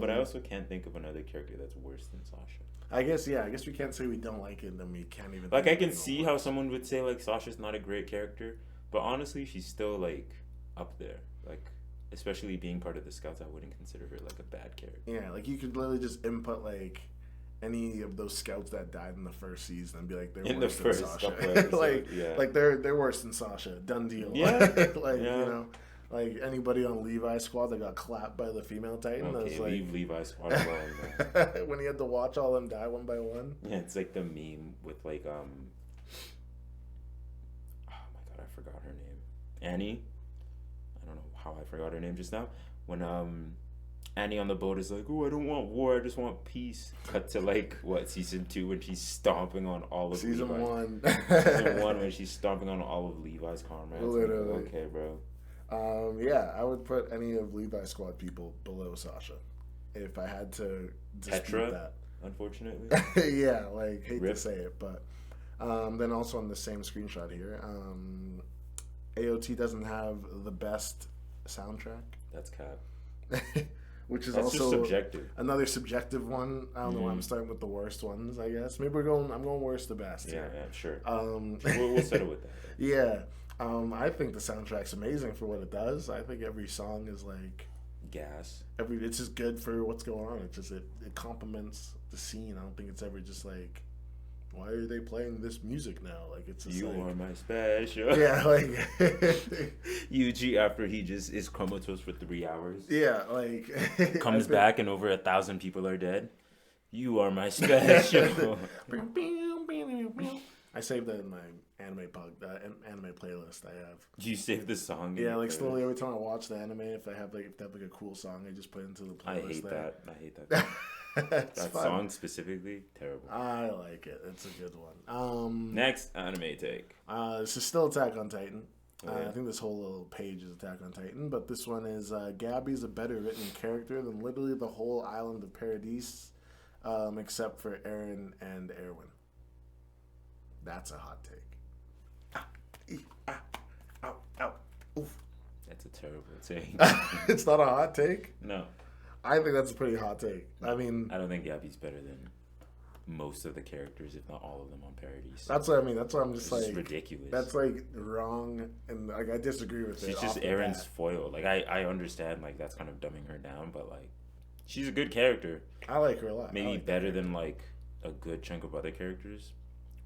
But I also can't think of another character that's worse than Sasha. I guess we can't say we don't like it, then we can't even. Like, think I can we don't see like how it. someone would say, like, Sasha's not a great character. But honestly, she's still, like, up there. Like, especially being part of the Scouts, I wouldn't consider her, like, a bad character. Yeah, like you could literally just input like any of those scouts that died in the first season and be like they're In the worse first than Sasha. couple episodes, like yeah. like they're worse than Sasha. Done deal. Yeah, like yeah. you know, like anybody on Levi's squad that got clapped by the female Titan. That Okay, was like leave Levi's squad alone, man. when he had to watch all them die one by one. Yeah, it's like the meme with, like, oh my god, I forgot her name. Annie? I don't know how I forgot her name just now. When, Annie on the boat is like, oh, I don't want war, I just want peace. Cut to, like, what, season 2 when she's stomping on all of Season Levi's. 1. Season 1 when she's stomping on all of Levi's comrades. Literally. Like, okay, bro. Yeah, I would put any of Levi's squad people below Sasha if I had to dispute Petra? that. Unfortunately. Yeah, like hate Rip. to say it, but then also on the same screenshot here, AOT doesn't have the best soundtrack. That's cap. which is That's also just subjective. another subjective one. I don't know why I'm starting with the worst ones. I guess maybe I'm going worst to best. Yeah, Here. yeah, sure. Um, We'll settle with that. yeah. I think the soundtrack's amazing for what it does. I think every song is like Gas. it's just good for what's going on. It complements the scene. I don't think it's ever just like, why are they playing this music now? Like it's just You like, are my special. yeah, like Yuji, after he just is comatose for 3 hours, yeah, like comes back and over 1,000 people are dead. You are my special. I saved that in my anime playlist. I have. You saved the song. in Yeah, your like playlist. slowly every time I watch the anime, if they have like a cool song, I just put it into the I playlist. hate there. that. I hate that. It's That fun. song specifically, terrible. I like it. It's a good one. Next anime take. This is still Attack on Titan. Oh, yeah. I think this whole little page is Attack on Titan, but this one is Gabby's a better written character than literally the whole island of Paradise, except for Eren and Erwin. That's a hot take. Ow. Oof. That's a terrible take. It's not a hot take. No, I think that's a pretty hot take. I mean, I don't think Gabby's better than most of the characters, if not all of them, on Paradise. that's what I mean. That's why I'm It's just just like, ridiculous. that's like wrong, and like I disagree with it. She's off just the Aaron's bat. foil. Like I understand like that's kind of dumbing her down, but like she's a good character. I like her a lot. I Maybe like better than like a good chunk of other characters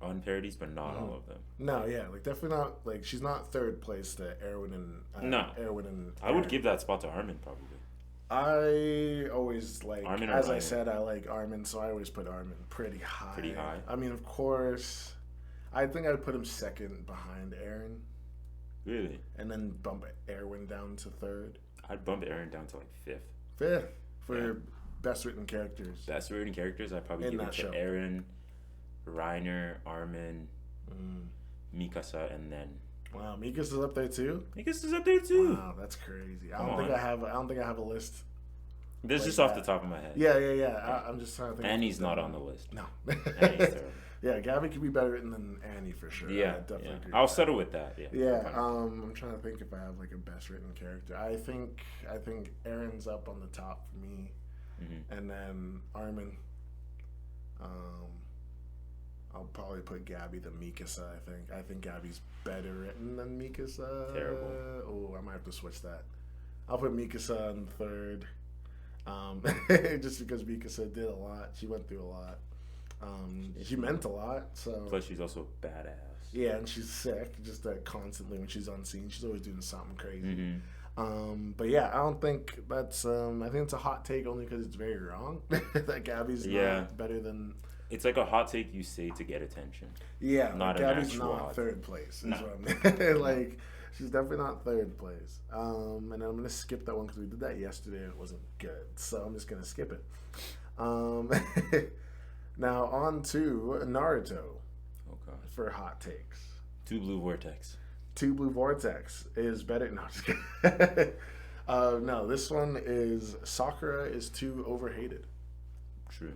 on Paradise, but not all of them. No, yeah, like definitely not. Like she's not third place to Erwin and No. Erwin and. I would Eren. give that spot to Armin probably. I always like, Armin or as I Ryan? said, I like Armin, so I always put Armin pretty high. Pretty high? I mean, of course, I think I'd put him second behind Aaron, Really? and then bump Erwin down to third, I'd bump Aaron down to like fifth. fifth for Yeah. best written characters. Best written characters, I'd probably In give it that to show. Aaron, Reiner, Armin, Mm. Mikasa, and then Wow, Mika's is up there too. Mikasa's up there too. Wow, that's crazy. I Come don't think on. I have. I don't think I have a list. This is like just off that. the top of my head. Yeah. I'm just trying to think. And he's not on the list. No. Annie's terrible. Yeah, Gabby could be better written than Annie for sure. I Yeah, definitely yeah. agree. I'll with that. settle with that. Yeah. Yeah, Fine. I'm trying to think if I have like a best written character. I think Aaron's up on the top for me, Mhm. and then Armin. I'll probably put Gabby the Mikasa. I think Gabby's better written than Mikasa. Terrible. Oh, I might have to switch that. I'll put Mikasa in third, just because Mikasa did a lot. She went through a lot. She meant a lot. So Plus, she's also badass. yeah, and she's sick. Just that constantly when she's on scene, she's always doing something crazy. Mm-hmm. But yeah, I don't think that's. I think it's a hot take only because it's very wrong. That Gabby's Yeah. not better than. It's like a hot take you say to get attention. Yeah, Not like an Gabby's actual not hot third place. Is No. what I'm like. She's definitely not third place. And I'm gonna skip that one because we did that yesterday and it wasn't good. So I'm just gonna skip it. Now on to Naruto Oh god. for hot takes. Two Blue Vortex. Two Blue Vortex is better. No, just kidding. No, this one is Sakura is too overhated. True.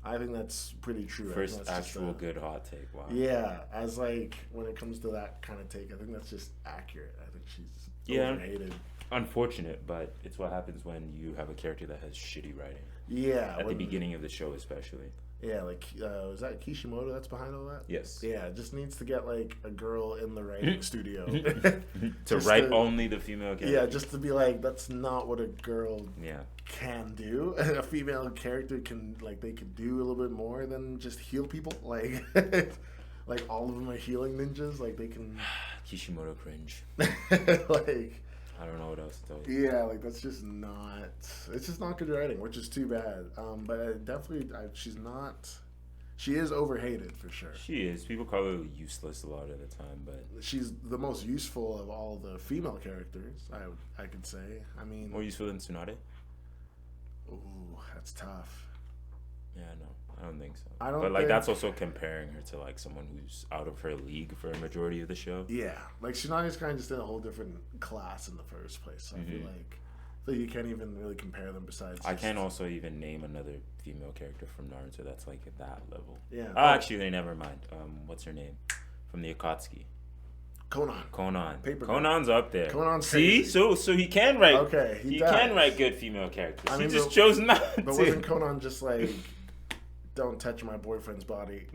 I think that's pretty true. I think First that's just actual a- good hot take. Wow. Yeah, as like when it comes to that kind of take, I think that's just accurate. I think she's Yeah. overhated. Unfortunate, but it's what happens when you have a character that has shitty writing. Yeah, At the when- beginning of the show, especially. Yeah, like was that Kishimoto that's behind all that? Yes. Yeah, it just needs to get like a girl in the writing studio To Just write to- only the female character. Yeah, just to be like, that's not what a girl Yeah. can do. A female character can like they could do a little bit more than just heal people. Like, like all of them are healing ninjas. Like they can, Kishimoto cringe. like I don't know what else to tell you. yeah, like that's just not. It's just not good writing, which is too bad. But she's not. She is overhated for sure. She is. People call her useless a lot of the time, but She's the most useful of all the female characters. I could say. I mean, more useful than Tsunade. ooh, that's tough. Yeah, no, I don't think so. I don't But like think- that's also comparing her to like someone who's out of her league for a majority of the show. Yeah, like Tsunade's kind of just in a whole different class in the first place. So I feel like you can't even really compare them. Besides, I just- can't also even name another female character from Naruto that's like at that level. Yeah. Actually, never mind. What's her name? From the Akatsuki. Conan. Paper Conan's up there. Conan's See, crazy. so he can write. Okay, he does. can write good female characters. I He mean, just but- chose not But to. wasn't Conan just like, don't touch my boyfriend's body?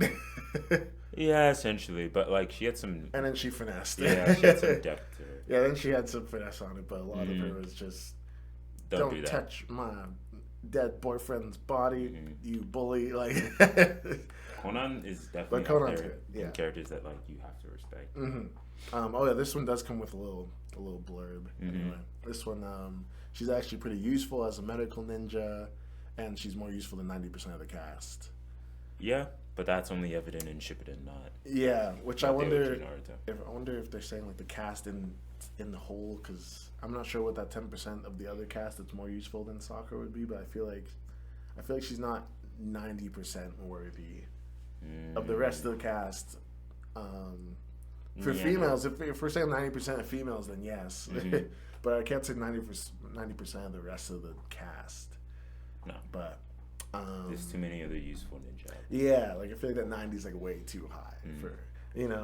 Yeah, essentially, but like she had some. And then she finessed. Yeah, she had some depth to her. Yeah, then she had some finesse on it, but a lot of it was just, Don't do that. touch my dead boyfriend's body, you bully. Like, Conan is definitely But Conan's up there good, yeah. in characters that like you have to respect. oh yeah, this one does come with a little blurb. Anyway, this one, she's actually pretty useful as a medical ninja, and she's more useful than 90% of the cast. Yeah, but that's only evident in Shippuden, not. Yeah, which I not the wonder OG Naruto. I wonder if they're saying like the cast in the whole, because I'm not sure what that 10% of the other cast that's more useful than Sakura would be, but I feel like she's not 90% worthy of the rest of the cast. For Yeah. females, if we're saying 90% of females, then yes, but I can't say 90% of the rest of the cast. No, But there's too many other useful ninja. yeah, like I feel like that 90 is like way too high for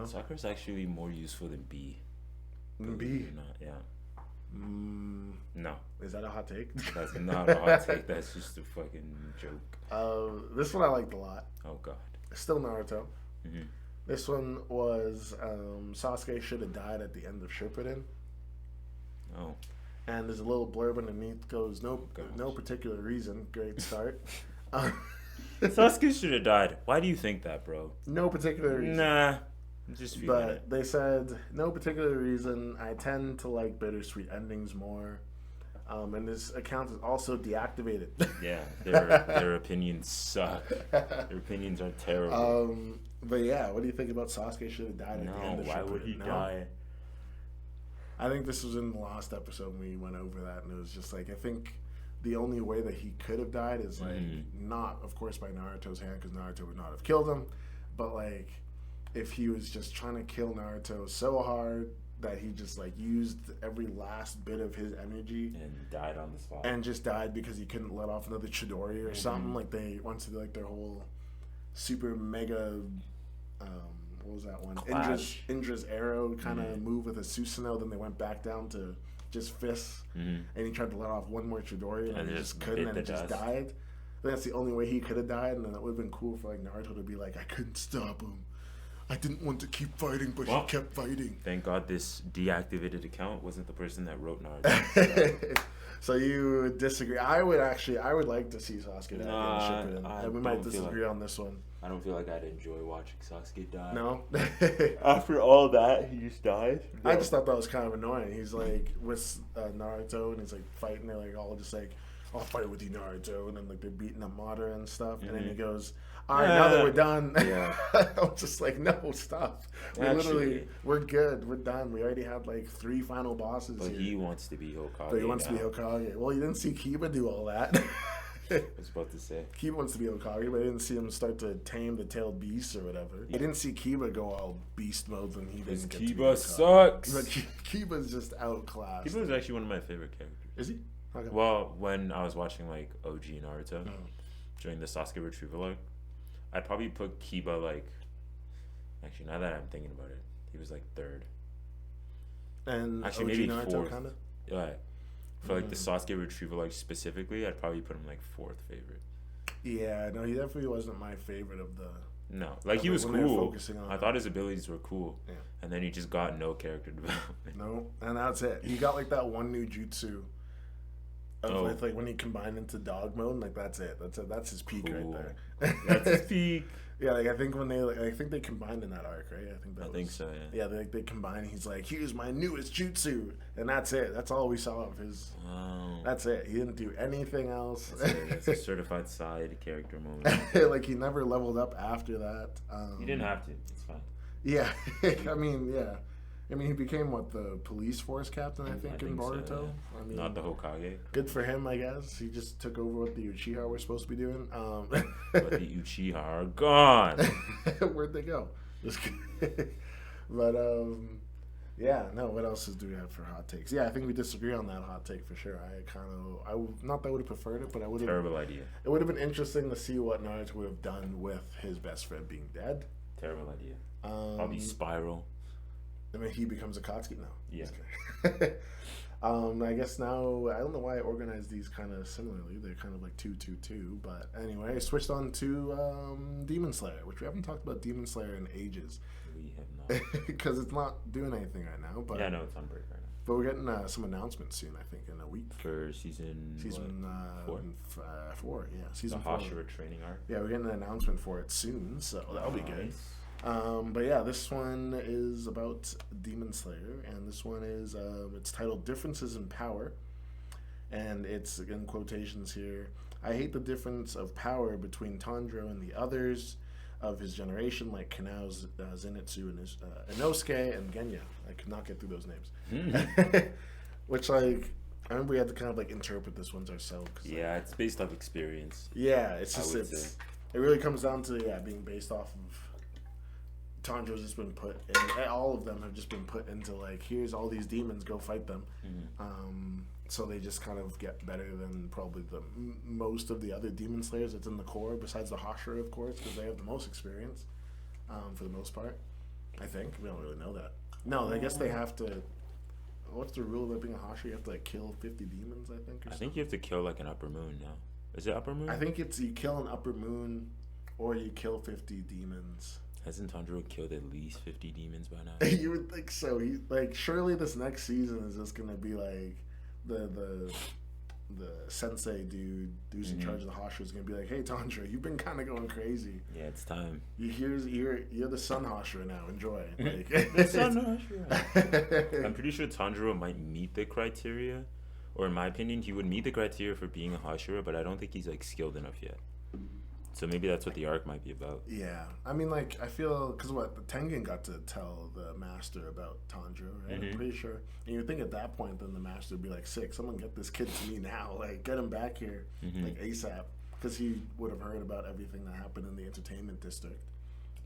Sakura's actually more useful than B. B. Believe it or not, yeah. No, Is that a hot take? that's not a hot take. That's just a fucking joke. This one I liked a lot. Oh god. Still Naruto. This one was Sasuke should have died at the end of Shippuden, Oh. and there's a little blurb underneath goes no gosh. particular reason. Great start. Sasuke should have died. Why do you think that, bro? No particular reason. Nah. I'm just feeling it. But they said no particular reason. I tend to like bittersweet endings more. And this account is also deactivated. Yeah, their opinions suck. Their opinions are terrible. But yeah, what do you think about Sasuke should have died at the end No, of why would Shippuden? he No? die? I think this was in the last episode when we went over that, and it was just like, I think the only way that he could have died is like not, of course, by Naruto's hand, because Naruto would not have killed him, but like if he was just trying to kill Naruto so hard that he just like used every last bit of his energy And died on the spot. and just died because he couldn't let off another Chidori or something. Like they went to like their whole super mega what was that one? Clash. Indra's arrow kind of move with a Susanoo. Then they went back down to just fists, and he tried to let off one more Chidori, and he just couldn't, bit and the it just dust. died. I think that's the only way he could have died, and then it would have been cool for like Naruto to be like, I couldn't stop him. I didn't want to keep fighting, but Well, he kept fighting. Thank God this deactivated account wasn't the person that wrote Naruto. So you disagree? I would like to see Sasuke die Nah, in Shippuden, I and we might don't feel disagree on this one. I don't feel like I'd enjoy watching Sasuke die. No, After all that, he just died. I just thought that was kind of annoying. He's like with Naruto, and he's like fighting. They're like all just like, "I'll fight with you, Naruto," and then like they're beating up Madara and stuff. And then he goes, "All right, now that we're done," Yeah. I'm just like, "No, stop. We're good. We're done. We already had like 3 final bosses But here." he wants to be Hokage. But he wants to be now. Hokage. Well, you didn't see Kiba do all that. I was about to say. Kiba wants to be Hokage, but I didn't see him start to tame the tailed beast or whatever. I didn't see Kiba go all beast mode when he Because didn't get to be Kiba Hokage. sucks. But Kiba's just outclassed. Kiba was actually one of my favorite characters. Is he? Okay. Well, when I was watching like OG Naruto during the Sasuke retrieval arc, I'd probably put Kiba like. Actually, now that I'm thinking about it, he was like 3rd. And Actually, OG maybe Naruto 4th. kind of. Yeah. For like the Sasuke retrieval arc specifically, I'd probably put him like 4th favorite. Yeah, no, he definitely wasn't my favorite of the. No, like he Like, was when they were cool. focusing on I thought his abilities were cool. Yeah. And then he just got no character development. No, and that's it. He got like that one new jutsu. Oh. With, like when he combined into dog mode, like that's it. That's it. That's his peak right Cool. there. That's his peak. Yeah, like I think when they, I think they combined in that arc, right? I think so, yeah. Yeah, they combined. He's like, here's my newest jutsu, and that's it. That's all we saw of his. Wow. That's it. He didn't do anything else. That's a certified side character moment. Like he never leveled up after that. He didn't have to. It's fine. Yeah, I mean, yeah. I mean, he became what, the police force captain, I think in Boruto. so, yeah. I mean, Not the Hokage. good for him, I guess. He just took over what the Uchiha were supposed to be doing. But the Uchiha are gone. Where'd they go? Just kidding. But yeah, no. What else do we have for hot takes? Yeah, I think we disagree on that hot take for sure. Not that I would have preferred it, but I would have. Terrible idea. It would have been interesting to see what Naruto would have done with his best friend being dead. Terrible idea. Um, Probably Spiral. I mean, he becomes Akatsuki now. Yeah. Okay. I guess now I don't know why I organized these kind of similarly. They're kind of like 2-2-2. But anyway, I switched on to Demon Slayer, which we haven't talked about Demon Slayer in ages We have not. because it's not doing anything right now. But Yeah, no, it's on break right now. but we're getting some announcements soon. I think in a week. For season Season what, 4? 4, yeah. The Season 4. Hashira training arc. Yeah, we're getting an announcement for it soon, so that'll be good. Nice. But yeah, this one is about Demon Slayer, and this one is it's titled "Differences in Power," and it's in quotations here. I hate the difference of power between Tanjiro and the others of his generation, like Kanao, Zenitsu, and Inosuke, and Genya. I could not get through those names. Which, like, I remember we had to kind of like interpret this ones ourselves. 'Cause, like, Yeah, it's based off experience. yeah, it's I just would say. it really comes down to being based off of Tanjiro's just been put in, all of them have just been put into like, here's all these demons, go fight them. So they just kind of get better than probably the most of the other demon slayers that's in the core, besides the Hashira, of course, because they have the most experience for the most part. I think we don't really know that. No, I guess they have to. What's the rule about being a Hashira? You have to like kill 50 demons, I think. I think you have to kill like an upper moon now. Is it upper moon? I think it's you kill an upper moon, or you kill 50 demons. Hasn't Tanjiro killed at least 50 demons by now? You would think so. He like surely this next season is just gonna be like the sensei dude who's in charge of the Hashira is gonna be like, hey Tanjiro, you've been kind of going crazy. Yeah, it's time. You're the Sun Hashira now. Enjoy. Like, The Sun Hashira. I'm pretty sure Tanjiro might meet the criteria, or in my opinion, he would meet the criteria for being a Hashira, but I don't think he's like skilled enough yet. So maybe that's what the arc might be about. Yeah, I mean, like, I feel because what the Tengen got to tell the master about Tanjiro, right? I'm pretty sure. And you would think at that point, then the master would be like, "Sick, someone get this kid to me now! Like, get him back here, like ASAP," because he would have heard about everything that happened in the entertainment district.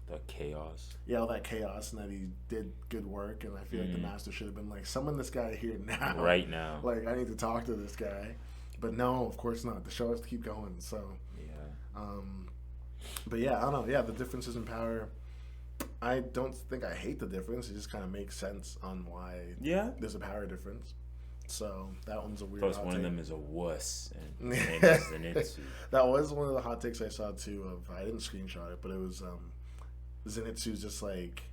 The chaos. Yeah, all that chaos, and that he did good work. And I feel like the master should have been like, "Summon this guy here now, Right now. Like, I need to talk to this guy." But no, of course not. The show has to keep going. So. Yeah. But yeah, I don't know. Yeah, the differences in power. I don't think I hate the difference. It just kind of makes sense on why Yeah. there's a power difference. So that one's a weird. Plus, hot one of take. them is a wuss, and his name is Zenitsu. That was one of the hot takes I saw too. I didn't screenshot it, but it was Zenitsu's just like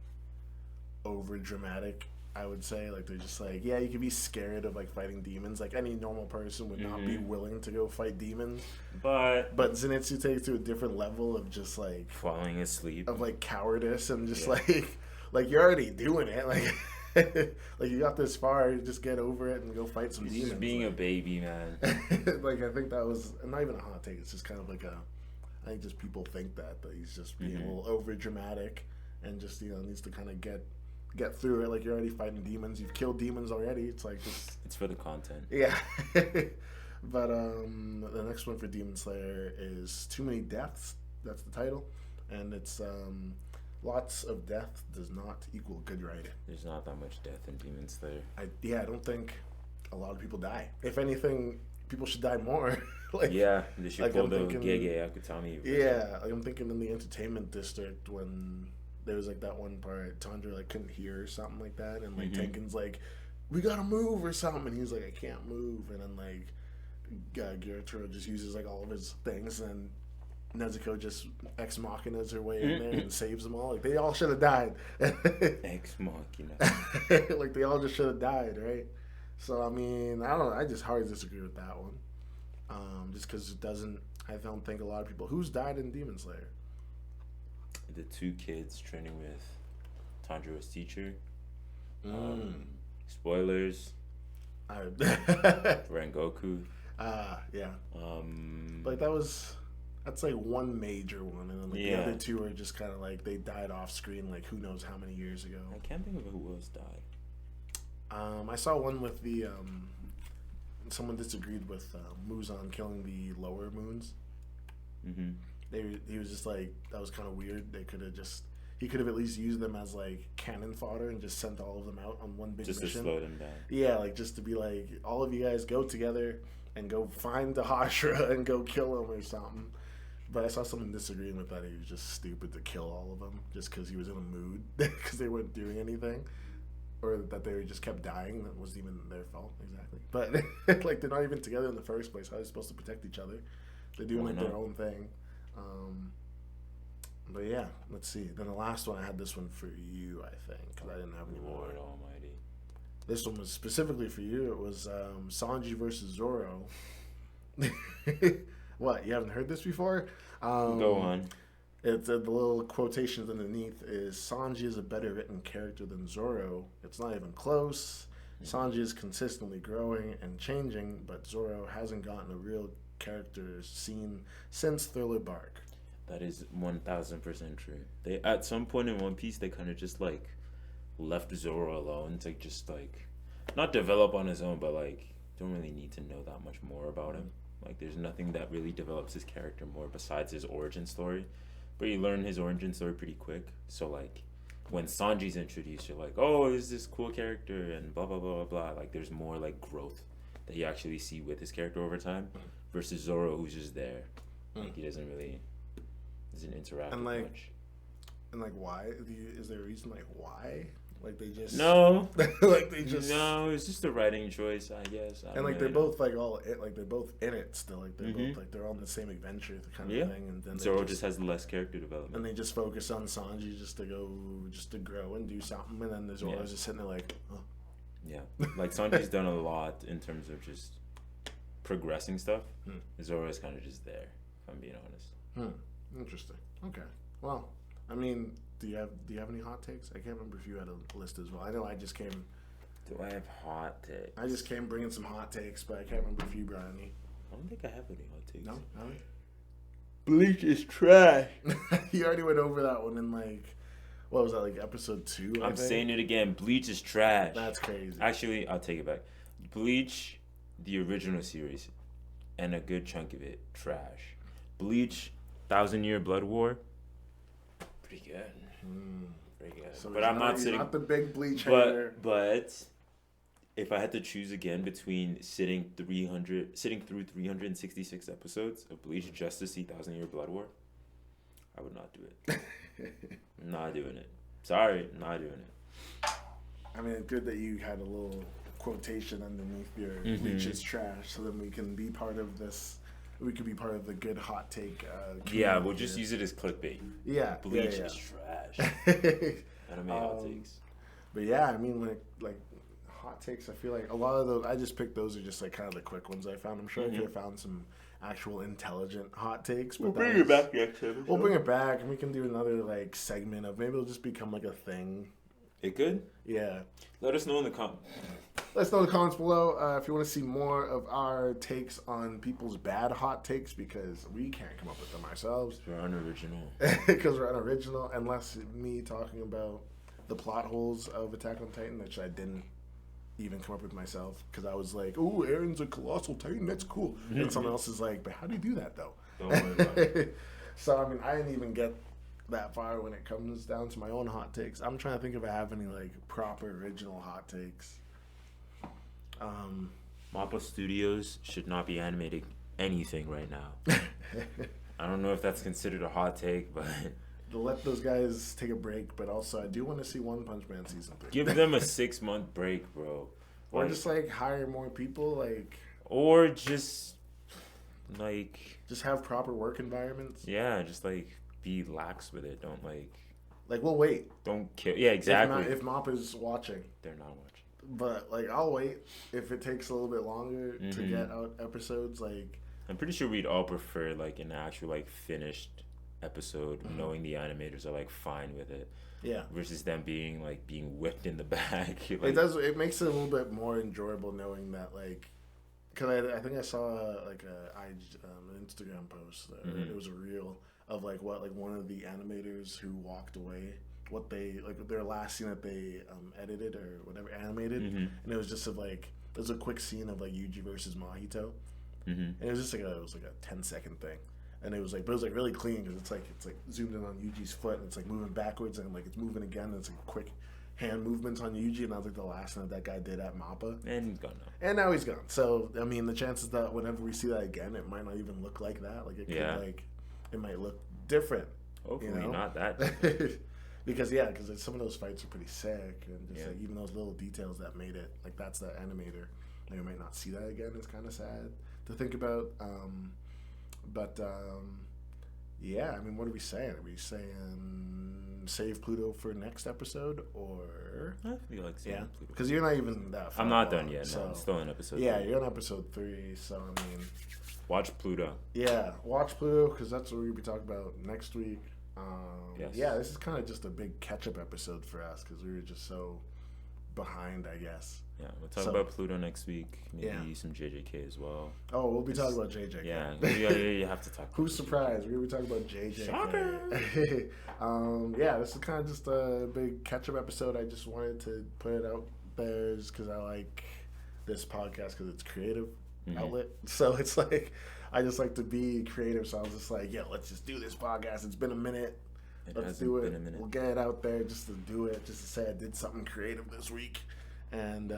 over dramatic. I would say, like, they're just like, yeah, you could be scared of like fighting demons. Like any normal person would not be willing to go fight demons. But But Zenitsu takes it to a different level of just like falling asleep. of like cowardice and just Yeah. like you're already doing it. Like like you got this far, just get over it and go fight some He's demons. just being a like, baby, man. like I think that was not even a hot take. It's just kind of like I think just people think that he's just being a little over dramatic and just needs to kind of get through it. Like you're already fighting demons. You've killed demons already. It's like just It's for the content. yeah. But the next one for Demon Slayer is Too Many Deaths. That's the title, and it's lots of death does not equal good writing. There's not that much death in Demon Slayer. I don't think a lot of people die. If anything, people should die more. Like Yeah, they should like pull I'm the thinking- Gege Akutami. yeah, like I'm thinking in the entertainment district when there was like that one part Tanjiro like couldn't hear or something like that, and like Tengen's like, we gotta move or something, and he's like, I can't move, and then like Gyutaro just uses like all of his things, and Nezuko just ex machina's her way in there and saves them all. Like they all should have died. Ex Machina. Like they all just should have died, right? So I mean, I don't know. I just hardly disagree with that one. Just because it doesn't. I don't think a lot of people who's died in Demon Slayer. The two kids training with Tanjiro's teacher. Spoilers. Rengoku. Yeah. Um, Like that's like one major one, and then like Yeah. the other two are just kind of like they died off screen, like who knows how many years ago. I can't think of who else died. I saw one with the someone disagreed with Muzan killing the lower moons. He was just like, that was kind of weird. They could have he could have at least used them as like cannon fodder and just sent all of them out on one big Just mission. to slow them down. Yeah, like just to be like, all of you guys go together and go find the Hashira and go kill him or something. But I saw someone disagreeing with that. He was just stupid to kill all of them just because he was in a mood because they weren't doing anything. or that they just kept dying. That wasn't even their fault exactly. But like they're not even together in the first place. How are they supposed to protect each other? They're doing Why like their not? own thing. But yeah, let's see. Then the last one, I had this one for you, I think, because I didn't have any more. Lord Almighty. This one was specifically for you. It was Sanji versus Zoro. What? You haven't heard this before? Go on. It's the little quotations underneath is Sanji is a better written character than Zoro. It's not even close. Sanji is consistently growing and changing, but Zoro hasn't gotten a real character scene since Thriller Bark. That is 1000% true. They at some point in One Piece they kind of just like left Zoro alone to just like not develop on his own, but like don't really need to know that much more about him. Like there's nothing that really develops his character more besides his origin story. But you learn his origin story pretty quick. So like when Sanji's introduced, you're like, oh, is this cool character and blah blah blah blah blah. Like there's more like growth that you actually see with his character over time versus Zoro who's just there. Like he doesn't interact And, with like, much. And like, why? Is there a reason like why? Like they just No. like they just No, it's just a writing choice, I guess. and like they're both like they're both in it still. Like they're both like they're on the same adventure kind of Yeah. thing. And then Zoro just has less character and development. they just focus on Sanji just to grow and do something. And then there's always just sitting there like, oh. Yeah. Like Sanji's done a lot in terms of just progressing stuff. Zoro's kind of just there, if I'm being honest. Interesting. Okay. Well, I mean, do you have any hot takes? I can't remember if you had a list as well. I know I just came Do I have hot takes? bringing some hot takes, but I can't remember if you brought any. I don't think I have any hot takes. No. Bleach is trash. You already went over that one in like, what was that, like episode 2? I'm saying it again. Bleach is trash. That's crazy. Actually, I'll take it back. Bleach, the original series, and a good chunk of it, trash. Bleach, 1,000-Year Blood War, pretty good. Pretty good. So But I'm not you're sitting. not the big Bleach hater. But if I had to choose again between sitting through 366 episodes of Bleach just to see 1,000-Year Blood War, I would not do it. Not doing it. Sorry, not doing it. I mean, it's good that you had a little quotation underneath your Bleach is trash, so then we can be part of this. We could be part of the good hot take. Yeah, we'll community just here. use it as clickbait. Yeah, Bleach yeah. is trash. I don't make hot takes. But yeah, I mean, like hot takes. I feel like a lot of those. I just picked those are just like kind of the quick ones I found. I'm sure I could have found some actual intelligent hot takes. But We'll bring it back next episode. We'll bring it back, and we can do another like segment of maybe it'll just become like a thing. It could? Yeah. Let us know in the comments. Let us know in the comments below if you want to see more of our takes on people's bad hot takes because we can't come up with them ourselves. We're unoriginal. Because we're unoriginal, unless me talking about the plot holes of Attack on Titan, which I didn't even come up with myself because I was like, "Oh, Aaron's a colossal Titan, that's cool." And someone else is like, "But how do you do that, though?" Don't worry about it. So I mean, I didn't even get that far when it comes down to my own hot takes. I'm trying to think if I have any like proper original hot takes. Mappa Studios should not be animating anything right now. I don't know if that's considered a hot take, but Let those guys take a break, but also I do want to see One Punch Man season 3. give them a 6-month break, bro. Or just like hire more people, like or just like just have proper work environments. yeah, just like be lax with it. Don't Like we'll wait. don't kill. Yeah, exactly. If Mappa's watching. They're not watching. But like I'll wait if it takes a little bit longer to get out episodes. Like I'm pretty sure we'd all prefer like an actual like finished episode, knowing the animators are like fine with it, yeah, versus them being whipped in the back. it does. It makes it a little bit more enjoyable knowing that like, because I think I saw like an Instagram post. It was a reel of like what like one of the animators who walked away. What they like their last scene that they edited or whatever animated, and it was just of like there's a quick scene of like Yuji versus Mahito, and it was just like a 10-second thing, and it was like but it was like really clean because it's like zoomed in on Yuji's foot and it's like moving backwards and like it's moving again and it's like quick hand movements on Yuji, and that was like the last thing that guy did at Mappa, and he's gone now. and now he's gone. So I mean the chances that whenever we see that again, it might not even look like that. Like it could like it might look different. Hopefully you know? not that. because some of those fights are pretty sick, and just like even those little details that made it like that's the animator. Like, we might not see that again. It's kind of sad to think about. But yeah, I mean, what are we saying? Are we saying save Pluto for next episode, or I feel like saving Pluto. Because you're not even that far I'm not along, done yet. so No, I'm still in episode. yeah, 3. you're on episode 3. So I mean, Watch Pluto. yeah, watch Pluto because that's what we'll be talking about next week. Yes. Yeah, this is kind of just a big catch-up episode for us because we were just so behind, I guess. Yeah, we'll talk about Pluto next week. Maybe some JJK as well. Oh, we'll be talking about JJK. Yeah, you have to talk. Who's surprised? We're going to be talking about JJK. Shocker! Yeah, this is kind of just a big catch-up episode. I just wanted to put it out there just because I like this podcast because it's creative outlet. So it's like, I just like to be creative. So I was just like, yeah, let's just do this podcast. It's been a minute. Let's do it. We'll get it out there just to do it, just to say I did something creative this week. And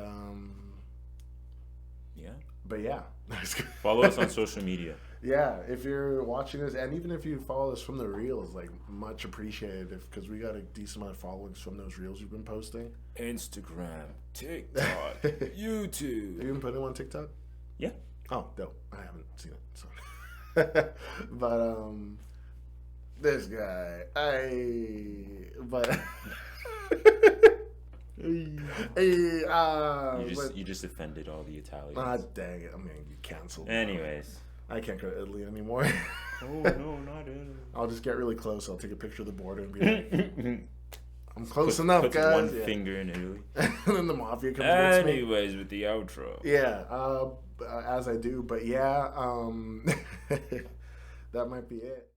yeah. But yeah. Follow us on social media. Yeah, if you're watching this, and even if you follow us from the reels, like much appreciated, because we got a decent amount of followings from those reels you've been posting. Instagram, TikTok, YouTube. Have you been putting on TikTok? Yeah. Oh, dope. I haven't seen it. So. But this guy, you just offended all the Italians. Ah, dang it! I'm gonna get canceled. Anyways, I can't go to Italy anymore. oh no, not Italy. I'll just get really close. I'll take a picture of the border and be like, "I'm close enough, guys." One finger in Italy. And then the mafia comes against me. Anyways, with the outro. Yeah, as I do, but yeah, that might be it.